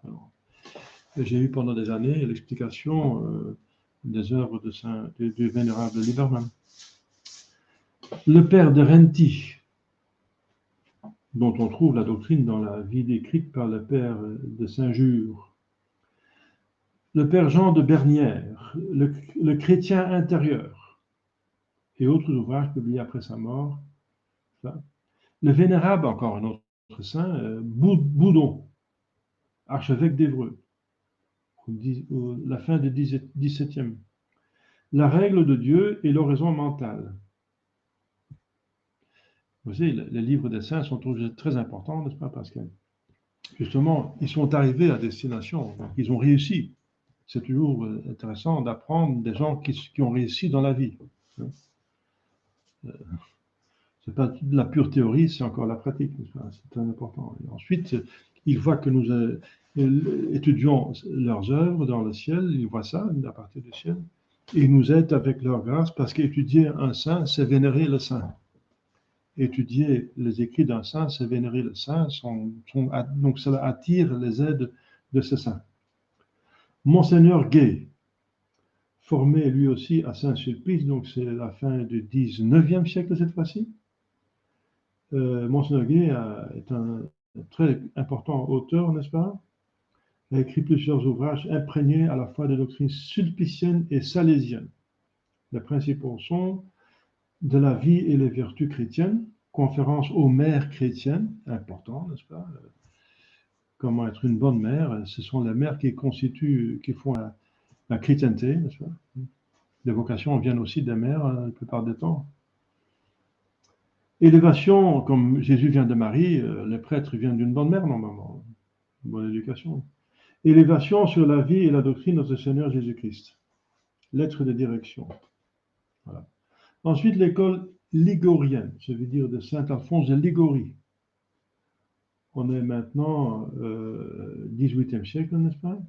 A: J'ai eu pendant des années l'explication des œuvres du vénérable Liberman. Le père de Renty, dont on trouve la doctrine dans la vie décrite par le père de Saint-Jure. Le père Jean de Bernières, le chrétien intérieur, et autres ouvrages publiés après sa mort. Ça. Le vénérable, encore un autre saint, Boudon, archevêque d'Évreux, la fin du XVIIe. La règle de Dieu et l'oraison mentale. Vous savez, les livres des saints sont toujours très importants, n'est-ce pas, Pascal? justement, ils sont arrivés à destination, donc ils ont réussi. C'est toujours intéressant d'apprendre des gens qui ont réussi dans la vie. C'est pas de la pure théorie, c'est encore la pratique. C'est très important. Et ensuite, ils voient que nous étudions leurs œuvres dans le ciel, ils voient ça à partir du ciel, et ils nous aident avec leur grâce, parce qu'étudier un saint, c'est vénérer le saint. Étudier les écrits d'un saint, c'est vénérer le saint, donc cela attire les aides de ce saint. Monseigneur Gay, formé lui aussi à Saint-Sulpice, donc c'est la fin du 19e siècle cette fois-ci. Monseigneur Gay est un très important auteur, n'est-ce pas? Il a écrit plusieurs ouvrages imprégnés à la fois de doctrines sulpiciennes et salésiennes. Les principaux sont De la vie et les vertus chrétiennes, conférence aux mères chrétiennes, important, n'est-ce pas? Comment être une bonne mère, ce sont les mères qui font la chrétienté, n'est-ce pas? Les vocations viennent aussi des mères la plupart du temps. Élévation, comme Jésus vient de Marie, les prêtres viennent d'une bonne mère normalement, une bonne éducation. Élévation sur la vie et la doctrine de notre Seigneur Jésus-Christ. Lettre de direction. Voilà. Ensuite, l'école ligorienne, ça veut dire de Saint-Alphonse de Ligorie. On est maintenant 18e siècle, n'est-ce pas?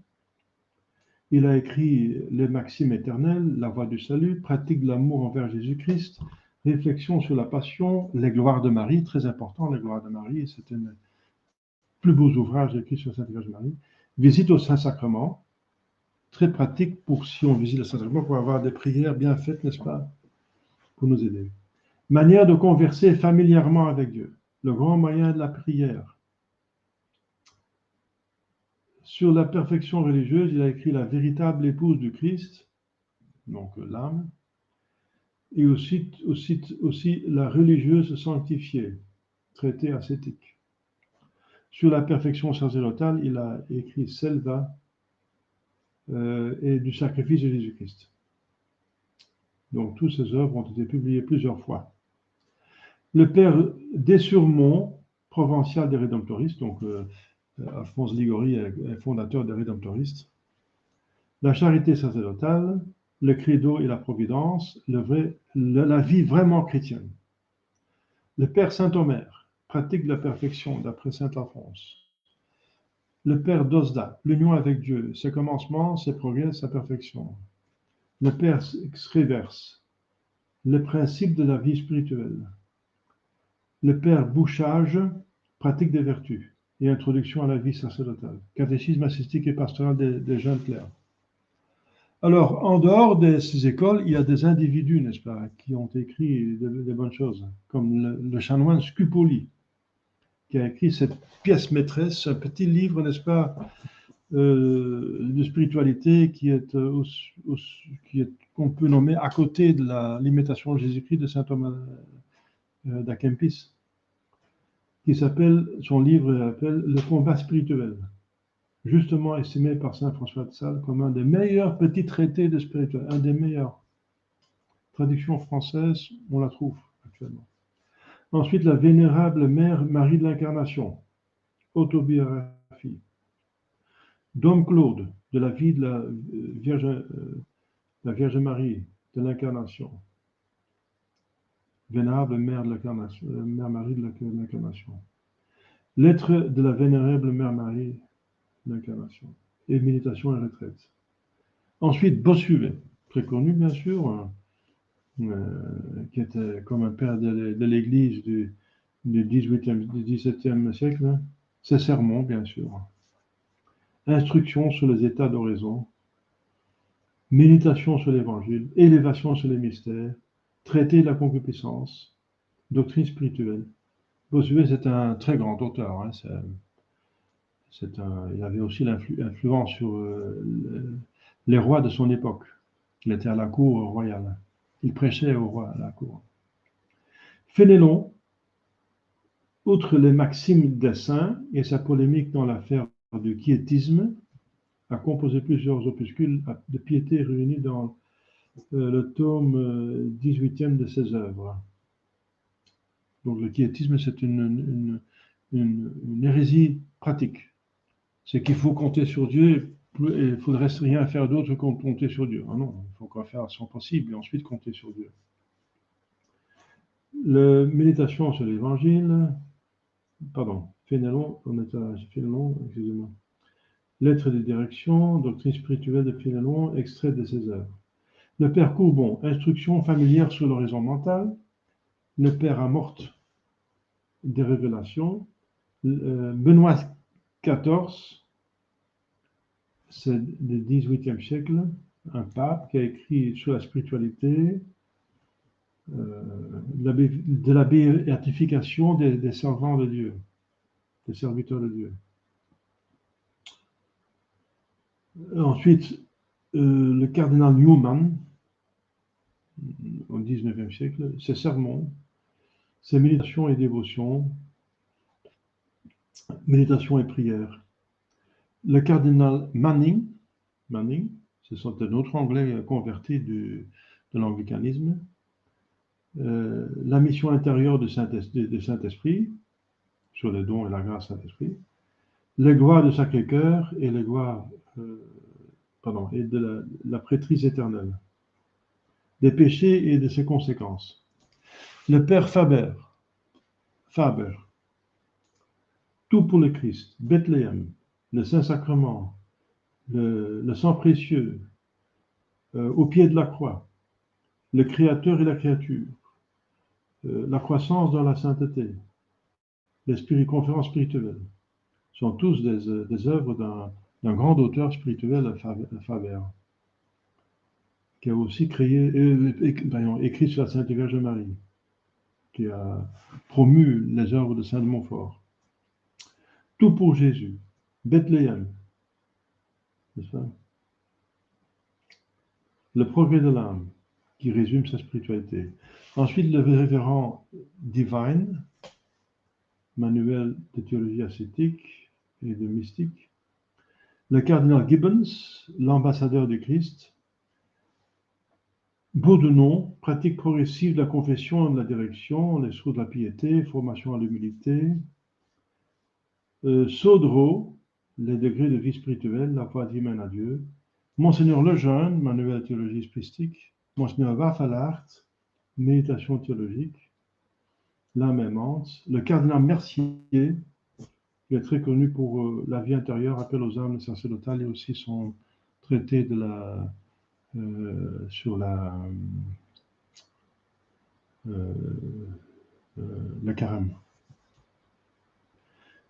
A: Il a écrit les maximes éternelles, la voie du salut, pratique de l'amour envers Jésus-Christ, réflexion sur la passion, les gloires de Marie, très important, les gloires de Marie, c'est un des plus beaux ouvrages écrits sur Sainte Vierge Marie. Visite au Saint-Sacrement, très pratique pour si on visite le Saint-Sacrement, pour avoir des prières bien faites, n'est-ce pas? Pour nous aider. Manière de converser familièrement avec Dieu, le grand moyen de la prière. Sur la perfection religieuse, il a écrit La véritable épouse du Christ, donc l'âme, et aussi La religieuse sanctifiée, traité ascétique. Sur la perfection sacerdotale, il a écrit Selva et du sacrifice de Jésus-Christ. Donc, toutes ces œuvres ont été publiées plusieurs fois. Le père Desurmont, provincial des Rédemptoristes, donc Alphonse Ligorie est fondateur des Rédemptoristes. La charité sacerdotale, le credo et la providence, la vie vraiment chrétienne. Le Père Saint-Omer, pratique de la perfection d'après Saint Alphonse. Le Père Dosda, l'union avec Dieu, ses commencements, ses progrès, sa perfection. Le Père Srevers, le principe de la vie spirituelle. Le Père Bouchage, pratique des vertus et introduction à la vie sacerdotale. Catéchisme assistique et pastoral des jeunes clercs. Alors, en dehors de ces écoles, il y a des individus, n'est-ce pas, qui ont écrit de bonnes choses, comme le chanoine Scupoli, qui a écrit cette pièce maîtresse, un petit livre, n'est-ce pas, de spiritualité qu'on peut nommer à côté de l'imitation de Jésus-Christ de saint Thomas d'Akempis, son livre s'appelle Le combat spirituel, justement estimé par saint François de Sales comme un des meilleurs petits traités de spiritualité, un des meilleurs. Traduction française, on la trouve actuellement. Ensuite, la vénérable Mère Marie de l'Incarnation, autobiographie. Dom Claude, de la vie de la Vierge Marie de l'Incarnation. Vénérable Mère de l'Incarnation, Mère Marie de l'Incarnation. Lettre de la vénérable Mère Marie de l'Incarnation. Et méditation et retraite. Ensuite, Bossuet, très connu bien sûr, qui était comme un père de l'Église du 17e siècle. Hein. Ses sermons, bien sûr. Instruction sur les états d'oraison, méditation sur l'Évangile, élévation sur les mystères, traité de la concupiscence, doctrine spirituelle. Bossuet, c'est un très grand auteur. Hein, il avait aussi l'influence sur les rois de son époque. Il était à la cour royale. Il prêchait au roi à la cour. Fénélon, outre les maximes des saints et sa polémique dans l'affaire du quiétisme, a composé plusieurs opuscules de piété réunis dans le tome 18e de ses œuvres. Donc le quiétisme, c'est une hérésie pratique, c'est qu'il faut compter sur Dieu et il ne faudrait rien faire d'autre que compter sur Dieu. Ah non, il faut qu'on fasse son possible et ensuite compter sur Dieu. La méditation sur l'Évangile, pardon, Fénelon, on est à Fénelon, excusez-moi. Lettre de direction, doctrine spirituelle de Fénelon, extrait de ses œuvres. Le Père Courbon, instruction familière sur l'horizon mental. Le Père Amorte, des révélations. Benoît XIV, c'est du XVIIIe siècle, un pape qui a écrit sur la spiritualité, de la béatification des servants de Dieu, des serviteurs de Dieu. Ensuite, le cardinal Newman, au XIXe siècle, ses sermons, ses méditations et dévotions, méditation et prière. Le cardinal Manning, c'est un autre anglais converti de l'anglicanisme, la mission intérieure de Saint-Esprit, sur les dons et la grâce Saint-Esprit, les gloires de Sacré-Cœur et les gloires et de la prêtrise éternelle, des péchés et de ses conséquences. Le Père Faber, tout pour le Christ, Bethléem, le Saint-Sacrement, le sang précieux, au pied de la croix, le Créateur et la créature, la croissance dans la sainteté, les conférences spirituelles, sont tous des œuvres d'un grand auteur spirituel, Faber, qui a aussi écrit sur la Sainte Vierge Marie, qui a promu les œuvres de Saint de Montfort. Tout pour Jésus, Bethléem, c'est ça? Le progrès de l'âme, qui résume sa spiritualité. Ensuite, le révérend Divine, manuel de théologie ascétique et de mystique. Le cardinal Gibbons, l'ambassadeur du Christ. Bourdonnon, pratique progressive de la confession et de la direction, les sources de la piété, formation à l'humilité. Sodro, les degrés de vie spirituelle, la voie humaine à Dieu. Monseigneur Lejeune, manuel de théologie spristique. Monseigneur Waffelhart, méditation théologique. L'âme aimante. Le cardinal Mercier, qui est très connu pour la vie intérieure, appel aux âmes sacerdotales, et aussi son traité de sur le carême.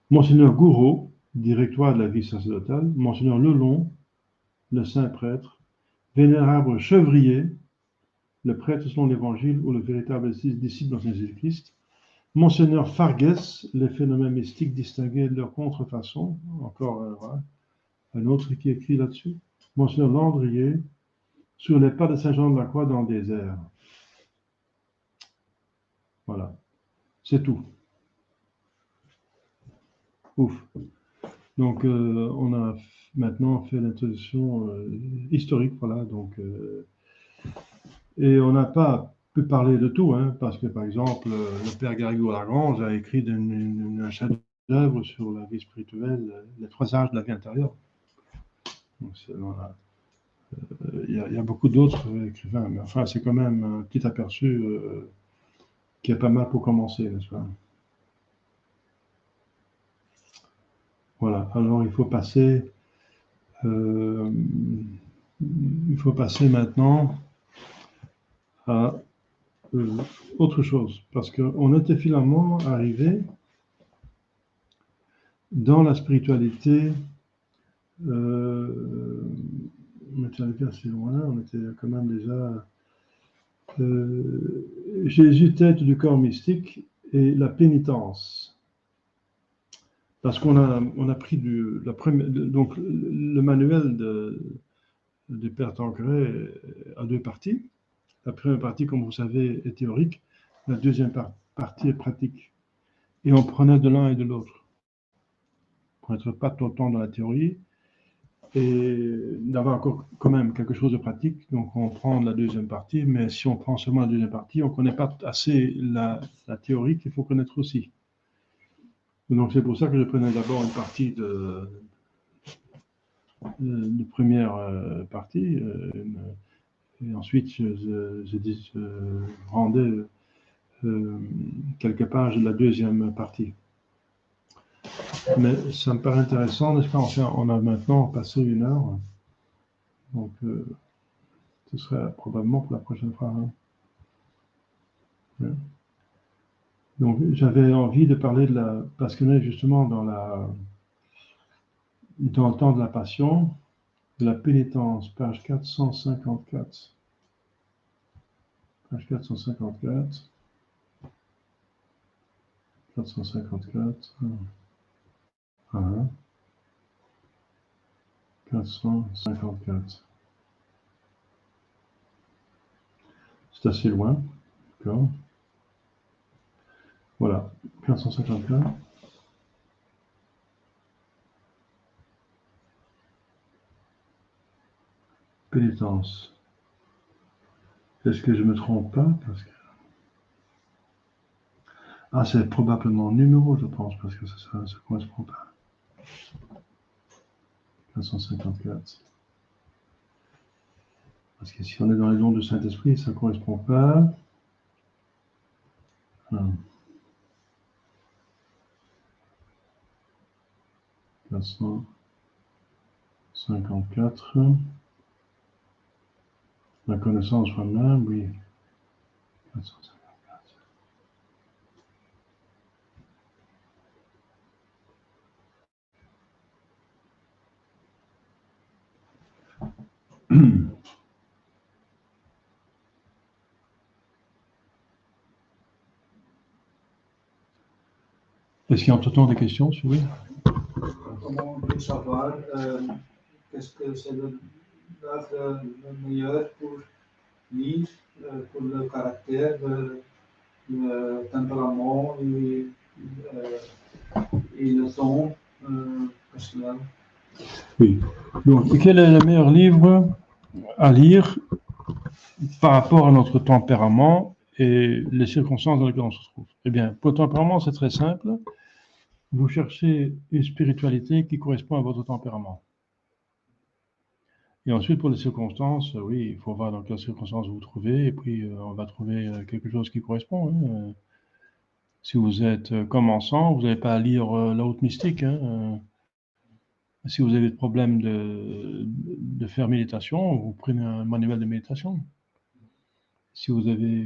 A: Monseigneur Gouraud, directoire de la vie sacerdotale. Monseigneur Lelon, le saint prêtre. Vénérable Chevrier, le prêtre selon l'évangile ou le véritable disciple dans Jésus-Christ. Monseigneur Fargues, les phénomènes mystiques distingués de leur contrefaçon, encore un autre qui écrit là-dessus. Monseigneur Landrier, sur les pas de Saint-Jean de la Croix dans le désert. Voilà, c'est tout. Ouf. Donc, on a maintenant fait l'introduction historique, voilà. Donc, et on n'a pas pu parler de tout, hein, parce que, par exemple, le père Garrigou-Lagrange a écrit un chef-d'œuvre sur la vie spirituelle, les 3 âges de la vie intérieure. Donc, voilà. Il y a beaucoup d'autres écrivains, mais enfin, c'est quand même un petit aperçu qui est pas mal pour commencer, n'est-ce pas? Voilà, alors il faut passer maintenant à autre chose, parce qu'on était finalement arrivé dans la spiritualité, on était arrivé assez loin, on était quand même déjà Jésus, tête du corps mystique, et la pénitence. Parce qu'on a pris donc le manuel du Père Tancret a 2 parties. La première partie, comme vous savez, est théorique. La deuxième partie est pratique. Et on prenait de l'un et de l'autre. Pour n'être pas tout le temps dans la théorie et d'avoir encore quand même quelque chose de pratique. Donc on prend la deuxième partie, mais si on prend seulement la deuxième partie, on ne connaît pas assez la théorie qu'il faut connaître aussi. Donc c'est pour ça que je prenais d'abord une partie de première partie. Et ensuite, je rendais quelques pages de la deuxième partie. Mais ça me paraît intéressant, n'est-ce pas? Enfin, on a maintenant passé 1 heure. Donc, ce serait probablement pour la prochaine fois. Hein. Ouais. Donc, j'avais envie de parler parce qu'on est justement dans le temps de la passion, de la pénitence, page 454. Page 454. 454. 454. C'est assez loin. D'accord. Voilà. 454. Pénitence. Est-ce que je ne me trompe pas? Parce que... Ah, c'est probablement numéro, je pense, parce que ça ne correspond pas. 454. Parce que si on est dans les dons du Saint-Esprit, ça ne correspond pas. 454. La connaissance soi-même, oui. 454. Est-ce qu'il y a entre-temps des questions, oui?
B: Comment on peut savoir qu'est-ce que c'est l'œuvre meilleure pour lire, pour le caractère, le tempérament et le ton personnel?
A: Oui. Donc, quel est le meilleur livre à lire par rapport à notre tempérament et les circonstances dans lesquelles on se trouve? Eh bien, pour le tempérament, c'est très simple. Vous cherchez une spiritualité qui correspond à votre tempérament. Et ensuite, pour les circonstances, oui, il faut voir dans quelles circonstances vous vous trouvez, et puis on va trouver quelque chose qui correspond. Hein. Si vous êtes commençant, vous n'avez pas à lire la haute mystique. Hein. Si vous avez des problèmes de faire méditation, vous prenez un manuel de méditation. Si vous avez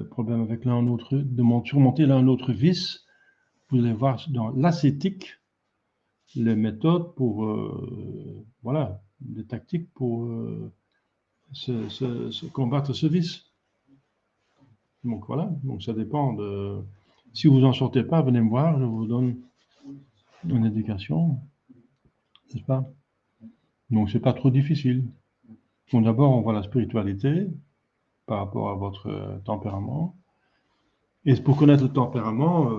A: problème avec l'un ou l'autre, de surmonter l'un ou l'autre vice, vous allez voir dans l'ascétique les méthodes pour, voilà, des tactiques pour combattre ce vice. Donc voilà, donc ça dépend de... Si vous n'en sortez pas, venez me voir, je vous donne une éducation, n'est-ce pas? Donc c'est pas trop difficile. Donc d'abord, on voit la spiritualité par rapport à votre tempérament. Et pour connaître le tempérament,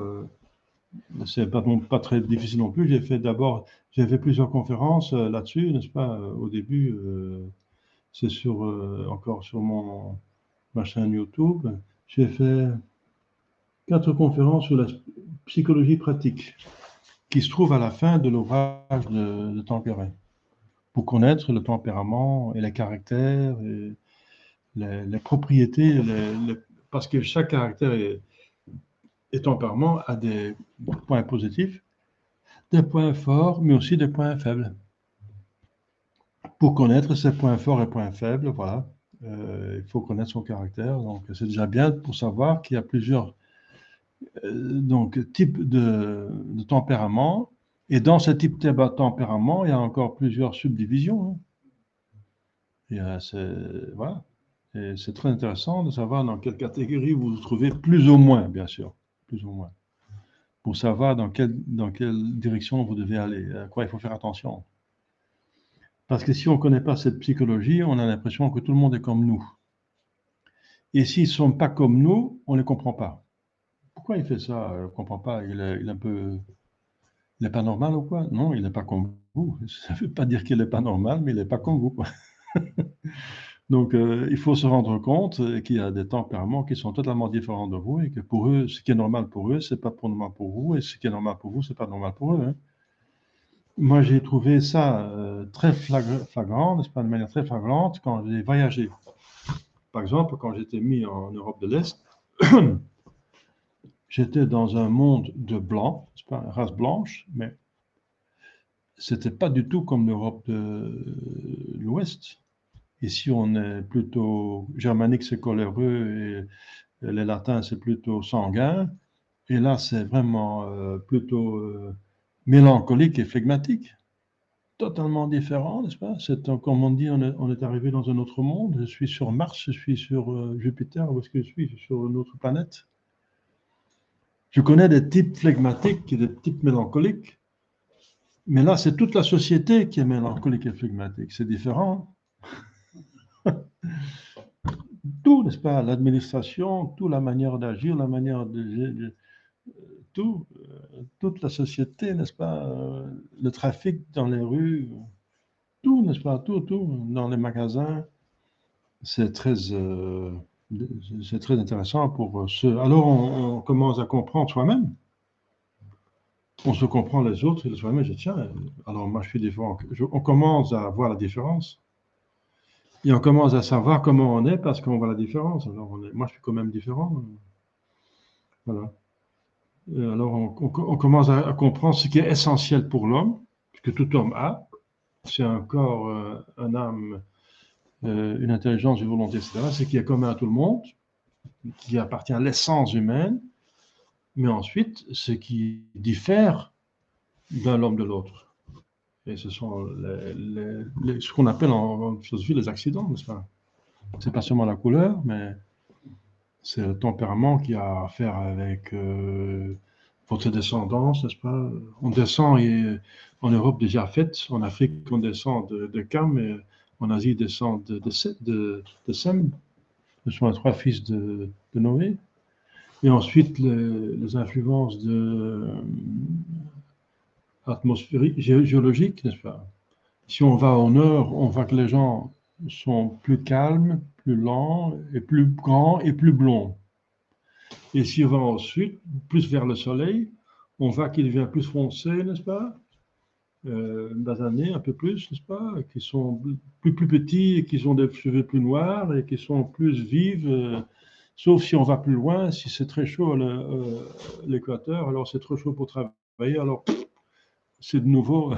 A: c'est pas très difficile non plus. J'ai fait plusieurs conférences là-dessus, n'est-ce pas? Au début, c'est encore sur ma chaîne YouTube. J'ai fait 4 conférences sur la psychologie pratique, qui se trouve à la fin de l'ouvrage de Tempéré, pour connaître le tempérament et les caractères, et les propriétés, parce que chaque caractère et tempérament a des points positifs, des points forts, mais aussi des points faibles. Pour connaître ces points forts et points faibles, voilà, il faut connaître son caractère. Donc, c'est déjà bien pour savoir qu'il y a plusieurs types de tempérament. Et dans ce type de tempérament, il y a encore plusieurs subdivisions. Hein. Voilà. Et c'est très intéressant de savoir dans quelle catégorie vous vous trouvez, plus ou moins, bien sûr. Plus ou moins. Pour savoir dans quelle direction vous devez aller, à quoi il faut faire attention. Parce que si on ne connaît pas cette psychologie, on a l'impression que tout le monde est comme nous. Et s'ils ne sont pas comme nous, on ne les comprend pas. Pourquoi il fait ça? Je ne comprends pas. Il est un peu... Il n'est pas normal ou quoi? Non, il n'est pas comme vous. Ça ne veut pas dire qu'il n'est pas normal, mais il n'est pas comme vous, quoi. Donc, il faut se rendre compte qu'il y a des tempéraments qui sont totalement différents de vous et que pour eux, ce qui est normal pour eux, ce n'est pas normal pour vous, et ce qui est normal pour vous, ce n'est pas normal pour eux. Hein. moi, j'ai trouvé ça très flagrant, n'est-ce pas, de manière très flagrante quand j'ai voyagé. Par exemple, quand j'étais mis en Europe de l'Est, j'étais dans un monde de blancs, n'est-ce pas, race blanche, mais c'était pas du tout comme l'Europe de l'Ouest. Ici, on est plutôt germanique, c'est coléreux, et les latins, c'est plutôt sanguin. Et là, c'est vraiment plutôt mélancolique et flegmatique. Totalement différent, n'est-ce pas? Comme on dit, on est arrivé dans un autre monde. Je suis sur Mars, je suis sur Jupiter, où est-ce que je suis? Je suis sur une autre planète. Je connais des types flegmatiques et des types mélancoliques, mais là, c'est toute la société qui est mélancolique et flegmatique. C'est différent. Tout, n'est-ce pas? L'administration, toute la manière d'agir, la manière de tout, toute la société, n'est-ce pas? Le trafic dans les rues, tout, n'est-ce pas? Tout, dans les magasins. C'est très, c'est très intéressant pour ce. Alors, on commence à comprendre soi-même. On se comprend les autres et soi-même. Je dis, tiens, alors moi, je suis différent. On commence à voir la différence. Et on commence à savoir comment on est parce qu'on voit la différence. Alors, moi, je suis quand même différent. Voilà. Et alors, on commence à comprendre ce qui est essentiel pour l'homme, ce que tout homme a. C'est un corps, un âme, une intelligence, une volonté, etc. C'est qui est commun à tout le monde, qui appartient à l'essence humaine. Mais ensuite, ce qui diffère d'un homme de l'autre. Et ce sont ce qu'on appelle en philosophie les accidents, n'est-ce pas? C'est pas seulement la couleur, mais c'est le tempérament qui a à faire avec votre descendance, n'est-ce pas? On descend en Europe déjà fait, en Afrique on descend de Cam, et en Asie on descend de Sem. Ce sont les trois fils de Noé. Et ensuite les influences atmosphériques, géologiques, n'est-ce pas? Si on va au nord, on voit que les gens sont plus calmes, plus lents, et plus grands et plus blonds. Et si on va au sud, plus vers le soleil, on voit qu'il devient plus foncé, n'est-ce pas? Basané un peu plus, n'est-ce pas? Qui sont plus petits et qui ont des cheveux plus noirs et qui sont plus vives. Sauf si on va plus loin, si c'est très chaud à l'équateur, alors c'est trop chaud pour travailler, alors c'est de nouveau.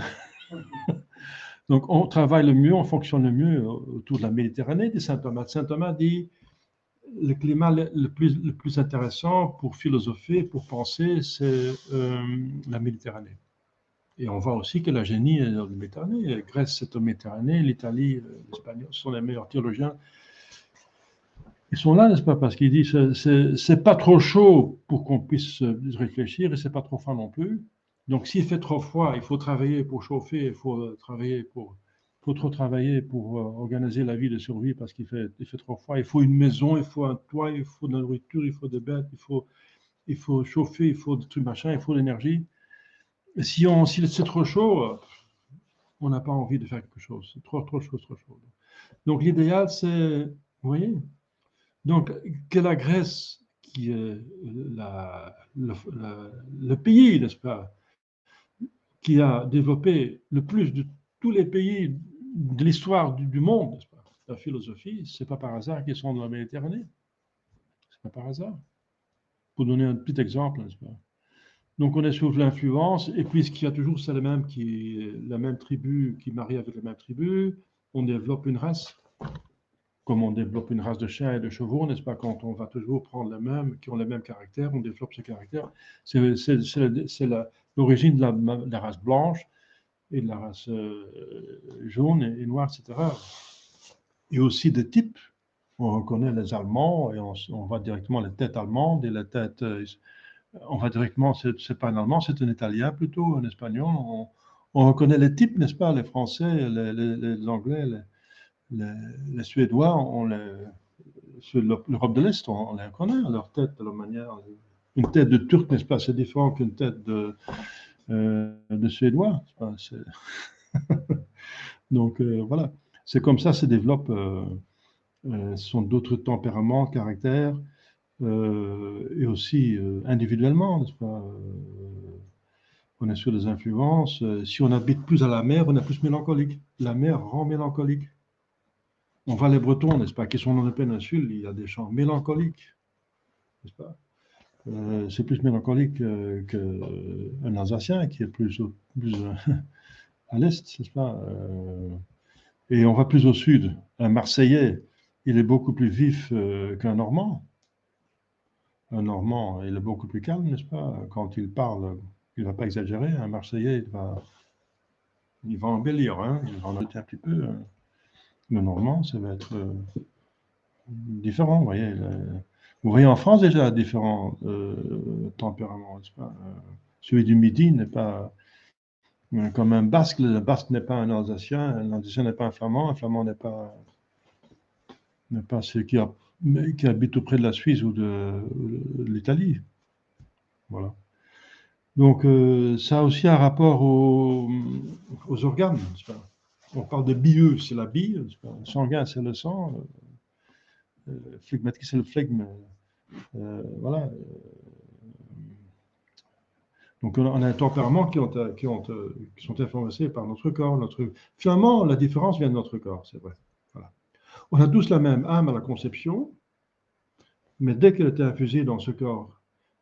A: Donc on travaille le mieux, on fonctionne le mieux autour de la Méditerranée, dit saint Thomas. Saint Thomas dit le climat le plus intéressant pour philosopher, pour penser, c'est la Méditerranée. Et on voit aussi que la génie est dans la Méditerranée. Grèce, c'est en Méditerranée, l'Italie, l'Espagnol sont les meilleurs théologiens. Ils sont là, n'est-ce pas? Parce qu'ils disent c'est pas trop chaud pour qu'on puisse réfléchir et c'est pas trop froid non plus. Donc s'il fait trop froid, il faut travailler pour chauffer, il faut travailler faut trop travailler pour organiser la vie de survie parce il fait trop froid. Il faut une maison, il faut un toit, il faut de la nourriture, il faut des bêtes, il faut chauffer, il faut des trucs machin, il faut de l'énergie. Et si c'est trop chaud, on n'a pas envie de faire quelque chose. C'est trop chaud, trop chaud. Donc l'idéal, c'est, vous voyez, donc que la Grèce, qui est le pays, n'est-ce pas, qui a développé le plus de tous les pays de l'histoire du monde, n'est-ce pas, la philosophie, c'est pas par hasard qu'ils sont dans la Méditerranée. C'est pas par hasard. Pour donner un petit exemple, n'est-ce pas. Donc on est sous l'influence, et puisqu'il y a toujours la même tribu qui marie avec la même tribu, on développe une race. Comme on développe une race de chiens et de chevaux, n'est-ce pas? Quand on va toujours prendre les mêmes, qui ont les mêmes caractères, on développe ces caractères. C'est l'origine de la race blanche et de la race jaune et noire, etc. Et aussi des types. On reconnaît les Allemands et on voit directement les têtes allemandes et les têtes. On va directement, c'est pas un Allemand, c'est un Italien plutôt, un Espagnol. On reconnaît les types, n'est-ce pas? Les Français, les Anglais, les Suédois, sur l'Europe de l'Est, on les connaît, leur tête, de leur manière. Une tête de Turc, n'est-ce pas, c'est différent qu'une tête de Suédois. Donc voilà, c'est comme ça se développe. Ce sont d'autres tempéraments, caractères, et aussi individuellement, n'est-ce pas? on est sur des influences. Si on habite plus à la mer, on est plus mélancolique. La mer rend mélancolique. On va les Bretons, n'est-ce pas, qui sont dans la péninsule, il y a des chants mélancoliques, n'est-ce pas? C'est plus mélancolique qu'un Alsacien qui est plus à l'est, n'est-ce pas? Et on va plus au sud. Un Marseillais, il est beaucoup plus vif qu'un Normand. Un Normand, il est beaucoup plus calme, n'est-ce pas? Quand il parle, il ne va pas exagérer. Un Marseillais, il va embellir, hein? Il va en ajouter un petit peu. Le Normand, ça va être différent, vous voyez. Vous voyez en France déjà différents tempéraments, n'est-ce pas? Celui du Midi n'est pas comme un Basque. Le Basque n'est pas un Alsacien n'est pas un Flamand n'est pas celui qui habite auprès de la Suisse ou de l'Italie. Voilà. Donc, ça a aussi un rapport aux organes, n'est-ce pas? On parle de bieux, c'est la bile, sanguin, c'est le sang, phlegmatique, c'est le flegme. Voilà. Donc, on a un tempérament qui sont influencés par notre corps. Finalement, la différence vient de notre corps, c'est vrai. Voilà. On a tous la même âme à la conception, mais dès qu'elle est infusée dans ce corps,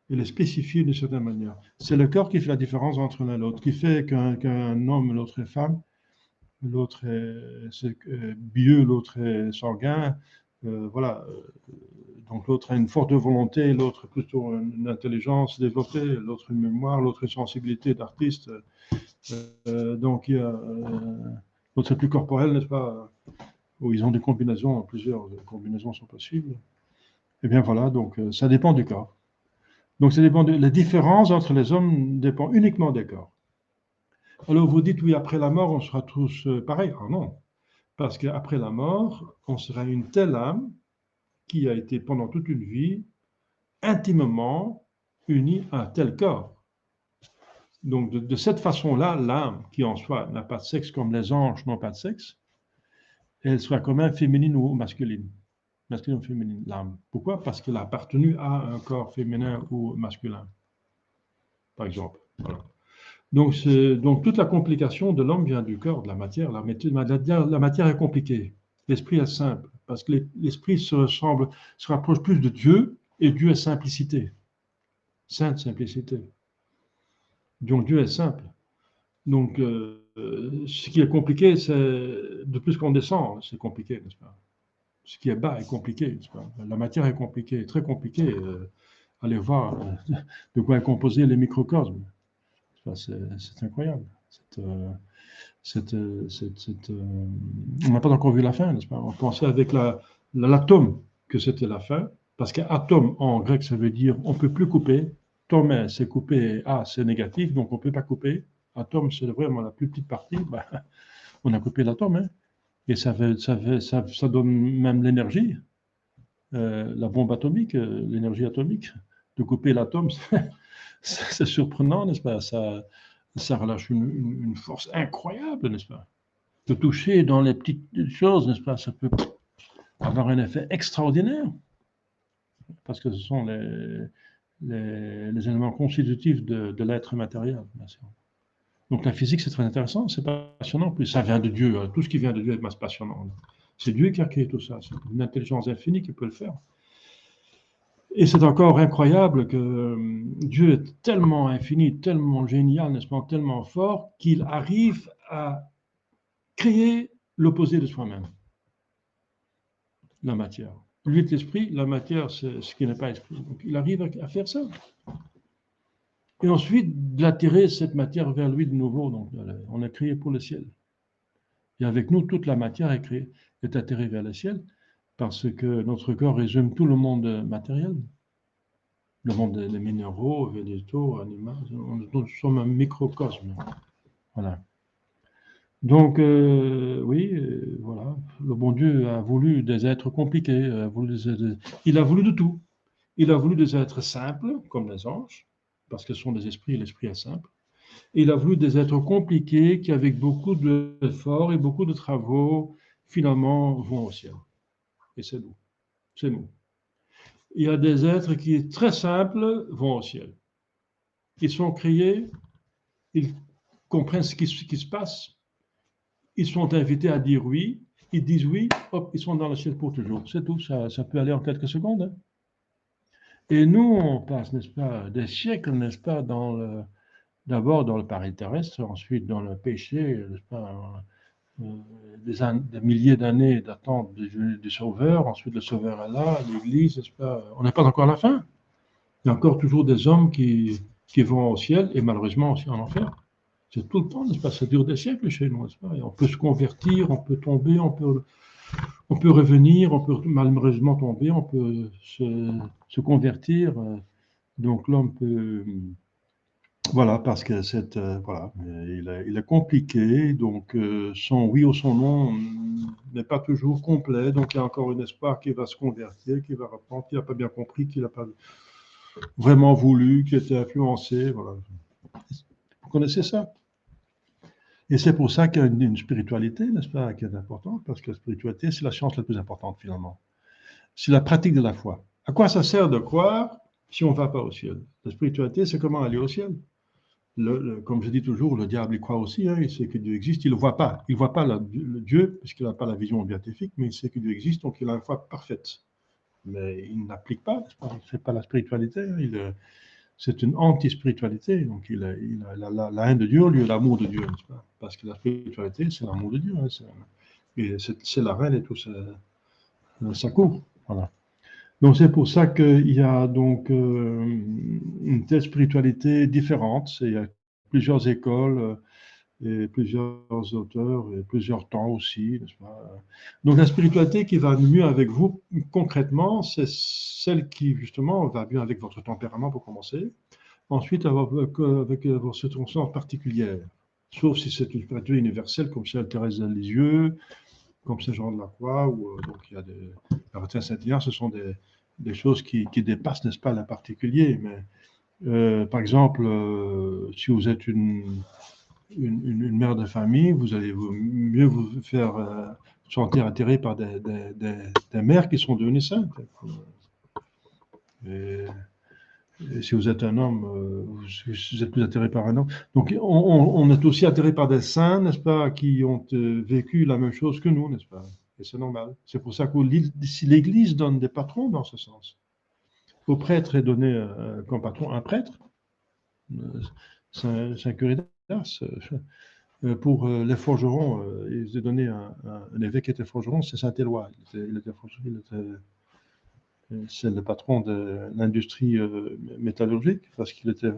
A: elle est spécifiée d'une certaine manière. C'est le corps qui fait la différence entre l'un et l'autre, qui fait qu'un homme, l'autre est femme, l'autre est bieux, l'autre est sanguin. Voilà. Donc l'autre a une forte volonté, l'autre plutôt une intelligence développée, l'autre une mémoire, l'autre une sensibilité d'artiste. Donc l'autre est plus corporel, n'est-ce pas? Où ils ont des combinaisons, plusieurs combinaisons sont possibles. Et bien voilà, donc ça dépend du corps. Donc ça dépend la différence entre les hommes dépend uniquement des corps. Alors vous dites oui, après la mort, on sera tous pareils. Ah non, parce qu'après la mort, on sera une telle âme qui a été pendant toute une vie intimement unie à un tel corps. Donc de cette façon-là, l'âme qui en soi n'a pas de sexe comme les anges n'ont pas de sexe, elle sera quand même féminine ou masculine. Masculine ou féminine, l'âme. Pourquoi? Parce qu'elle a appartenu à un corps féminin ou masculin, par exemple. Voilà. Donc toute la complication de l'homme vient du corps, de la matière. La matière est compliquée. L'esprit est simple, parce que l'esprit se rapproche plus de Dieu, et Dieu est simplicité. Sainte simplicité. Donc Dieu est simple. Donc ce qui est compliqué, c'est de plus qu'on descend, c'est compliqué, n'est-ce pas? Ce qui est bas est compliqué, n'est-ce pas? La matière est compliquée, très compliquée. Allez voir de quoi est composé les microcosmes. C'est incroyable. On n'a pas encore vu la fin, n'est-ce pas? On pensait avec l'atome que c'était la fin, parce qu'atome en grec, ça veut dire on ne peut plus couper. Tomé, c'est couper, A, c'est négatif, donc on ne peut pas couper. Atome, c'est vraiment la plus petite partie. Ben, on a coupé l'atome, hein, et ça donne même l'énergie, la bombe atomique, l'énergie atomique. De couper l'atome, c'est surprenant, n'est-ce pas? Ça relâche une force incroyable, n'est-ce pas? De toucher dans les petites choses, n'est-ce pas? Ça peut avoir un effet extraordinaire, parce que ce sont les éléments constitutifs de l'être matériel, bien sûr. Donc la physique, c'est très intéressant, c'est passionnant. Plus ça vient de Dieu, hein. Tout ce qui vient de Dieu est passionnant. C'est Dieu qui a créé tout ça, c'est une intelligence infinie qui peut le faire. Et c'est encore incroyable que Dieu est tellement infini, tellement génial, n'est-ce pas, tellement fort, qu'il arrive à créer l'opposé de soi-même, la matière. Lui est l'esprit, la matière, c'est ce qui n'est pas esprit. Donc il arrive à faire ça. Et ensuite, d'attirer cette matière vers lui de nouveau. Donc on est créé pour le ciel. Et avec nous, toute la matière est attirée vers le ciel, parce que notre corps résume tout le monde matériel. Le monde des minéraux, végétaux, animaux, nous sommes un microcosme. Voilà. Donc, oui, voilà. Le bon Dieu a voulu des êtres compliqués. Il a voulu de tout. Il a voulu des êtres simples, comme les anges, parce que ce sont des esprits et l'esprit est simple. Et il a voulu des êtres compliqués qui, avec beaucoup d'efforts et beaucoup de travaux, finalement vont au ciel. Et c'est nous. C'est nous. Il y a des êtres qui, très simples, vont au ciel. Ils sont créés, ils comprennent ce qui se passe, ils sont invités à dire oui, ils disent oui, hop, ils sont dans le ciel pour toujours. C'est tout, ça peut aller en quelques secondes. Hein. Et nous, on passe, n'est-ce pas, des siècles, n'est-ce pas, d'abord dans le paradis terrestre, ensuite dans le péché, n'est-ce pas, des milliers d'années d'attente du Sauveur, ensuite le Sauveur est là, l'Église, n'est-ce pas, on n'est pas encore à la fin. Il y a encore toujours des hommes qui vont au ciel et malheureusement aussi en enfer. C'est tout le temps, n'est-ce pas? Ça dure des siècles chez nous, n'est-ce pas? Et on peut se convertir, on peut tomber, on peut revenir, on peut malheureusement tomber, on peut se convertir. Donc l'homme peut, voilà, parce que voilà, il est compliqué, donc son oui ou son non n'est pas toujours complet, donc il y a encore un espoir qui va se convertir, qui va reprendre, qui n'a pas bien compris, qui n'a pas vraiment voulu, qui était influencé, voilà. Vous connaissez ça? Et c'est pour ça qu'il y a une spiritualité, n'est-ce pas, qui est importante, parce que la spiritualité, c'est la science la plus importante, finalement. C'est la pratique de la foi. À quoi ça sert de croire si on ne va pas au ciel? La spiritualité, c'est comment aller au ciel. Comme je dis toujours, le diable, il croit aussi, hein, il sait que Dieu existe, il ne le voit pas. Il ne voit pas le Dieu, puisqu'il n'a pas la vision béatifique, mais il sait que Dieu existe, donc il a une foi parfaite. Mais il n'applique pas, il ne fait pas la spiritualité, hein, c'est une anti-spiritualité, donc il a la haine de Dieu au lieu de l'amour de Dieu, n'est-ce pas? Parce que la spiritualité, c'est l'amour de Dieu, hein, c'est la reine et tout ça court, voilà. Donc c'est pour ça qu'il y a donc une telle spiritualité différente, il y a plusieurs écoles et plusieurs auteurs et plusieurs temps aussi, n'est-ce pas? Donc la spiritualité qui va mieux avec vous concrètement, c'est celle qui justement va mieux avec votre tempérament pour commencer. Ensuite, avec votre circonstance particulière, sauf si c'est une spiritualité universelle comme Sainte Thérèse de Lisieux, comme Saint Jean de la Croix, ou donc il y a la Saint-Ignace, ce sont des choses qui dépassent, n'est-ce pas, le particulier. Mais par exemple, si vous êtes une mère de famille, vous allez mieux vous faire sentir attiré par des mères qui sont devenues saintes. Et si vous êtes un homme, vous êtes plus attiré par un homme. Donc, on est aussi attiré par des saints, n'est-ce pas, qui ont vécu la même chose que nous, n'est-ce pas? Et c'est normal. C'est pour ça que si l'Église donne des patrons dans ce sens, au prêtre est donné comme patron un prêtre, Saint Curé d'Ars. Pour les forgerons, ils ont donné un évêque qui était forgeron, c'est Saint-Éloi. C'est le patron de l'industrie métallurgique, parce qu'il était,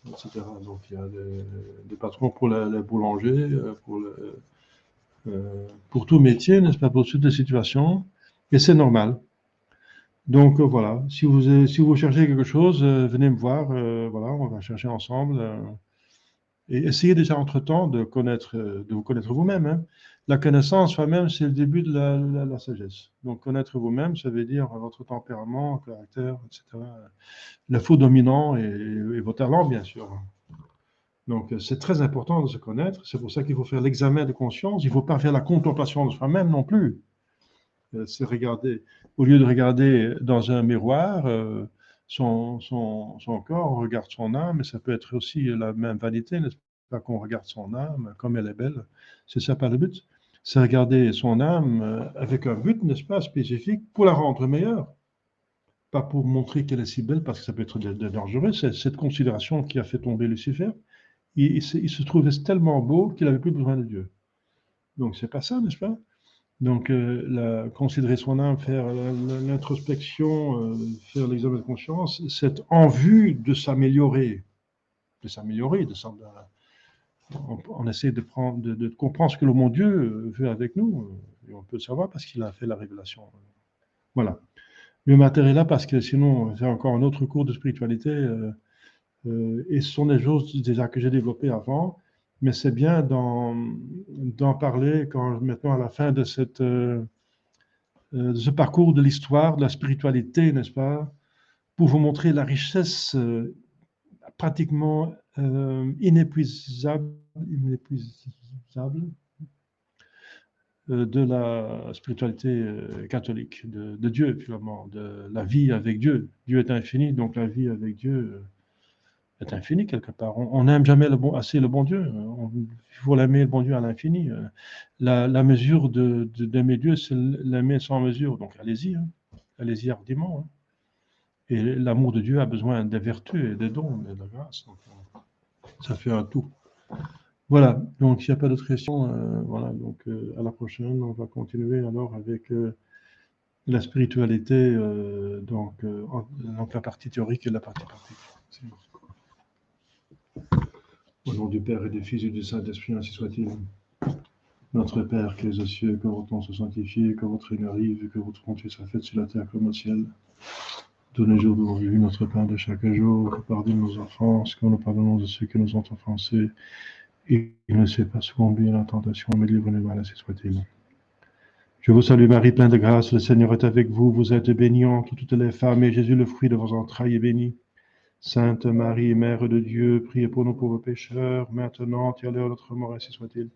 A: etc. Donc il y a des patrons pour les boulangers, pour tout métier, n'est-ce pas, pour toutes les situations, et c'est normal. Donc voilà, si vous cherchez quelque chose, venez me voir, voilà, on va chercher ensemble. Et essayez déjà entre-temps de vous connaître vous-même. Hein. La connaissance soi-même, c'est le début de la sagesse. Donc, connaître vous-même, ça veut dire votre tempérament, caractère, etc. Le faux dominant et vos talents, bien sûr. Donc, c'est très important de se connaître. C'est pour ça qu'il faut faire l'examen de conscience. Il ne faut pas faire la contemplation de soi-même non plus. C'est regarder, au lieu de regarder dans un miroir son corps, on regarde son âme, et ça peut être aussi la même vanité, n'est-ce pas, qu'on regarde son âme comme elle est belle. C'est ça pas le but. C'est regarder son âme avec un but, n'est-ce pas, spécifique, pour la rendre meilleure. Pas pour montrer qu'elle est si belle, parce que ça peut être dangereux. C'est cette considération qui a fait tomber Lucifer. Il se trouvait tellement beau qu'il n'avait plus besoin de Dieu. Donc c'est pas ça, n'est-ce pas? Donc, considérer son âme, faire l'introspection, faire l'examen de conscience, c'est en vue de s'améliorer. On essaie de comprendre ce que le bon Dieu veut avec nous, et on peut le savoir parce qu'il a fait la révélation. Voilà. Je vais m'arrêter là parce que sinon, c'est encore un autre cours de spiritualité, et ce sont des choses déjà que j'ai développées avant, mais c'est bien d'en parler maintenant à la fin de de ce parcours de l'histoire, de la spiritualité, n'est-ce pas, pour vous montrer la richesse pratiquement inépuisable de la spiritualité catholique, de Dieu finalement, de la vie avec Dieu. Dieu est infini, donc la vie avec Dieu est infini quelque part. On n'aime jamais assez le bon Dieu. Il faut l'aimer, le bon Dieu, à l'infini. La mesure d'aimer Dieu, c'est l'aimer sans mesure. Donc allez-y, hein. Allez-y hardiment. Hein. Et l'amour de Dieu a besoin des vertus et des dons et de la grâce. Donc, ça fait un tout. Voilà, donc s'il n'y a pas d'autres questions, voilà, donc à la prochaine, on va continuer alors avec la spiritualité, donc la partie théorique et la partie pratique. Au nom du Père et du Fils et du Saint-Esprit, ainsi soit-il. Notre Père qui es aux cieux, que votre nom soit sanctifié, que votre règne arrive, que votre volonté soit faite sur la terre comme au ciel. Donnez-nous aujourd'hui notre pain de chaque jour, pardonne nos offenses, comme nous pardonnons de ceux qui nous ont offensés. Et ne nous laissez pas succomber à la tentation, mais livre-nous du mal, ainsi soit-il. Je vous salue Marie, pleine de grâce, le Seigneur est avec vous. Vous êtes bénie entre toutes les femmes, et Jésus, le fruit de vos entrailles, est béni. Sainte Marie, Mère de Dieu, priez pour nous pauvres pécheurs, maintenant et à l'heure de notre mort, ainsi soit-il.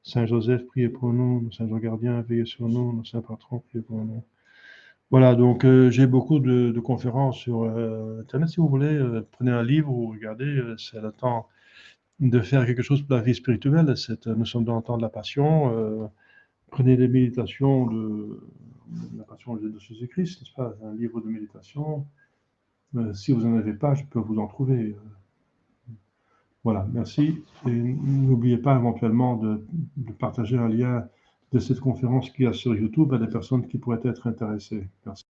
A: Saint Joseph, priez pour nous. Nos saints gardiens, veillez sur nous. Nos saints patrons, priez pour nous. Voilà, donc j'ai beaucoup de conférences sur Internet, si vous voulez. Prenez un livre ou regardez, c'est le temps de faire quelque chose pour la vie spirituelle. Nous sommes dans le temps de la passion. Prenez des méditations de la passion de Jésus-Christ, n'est-ce pas? Un livre de méditation. Si vous n'en avez pas, je peux vous en trouver. Voilà, merci. Et n'oubliez pas éventuellement de partager un lien de cette conférence qu'il y a sur YouTube à des personnes qui pourraient être intéressées. Merci.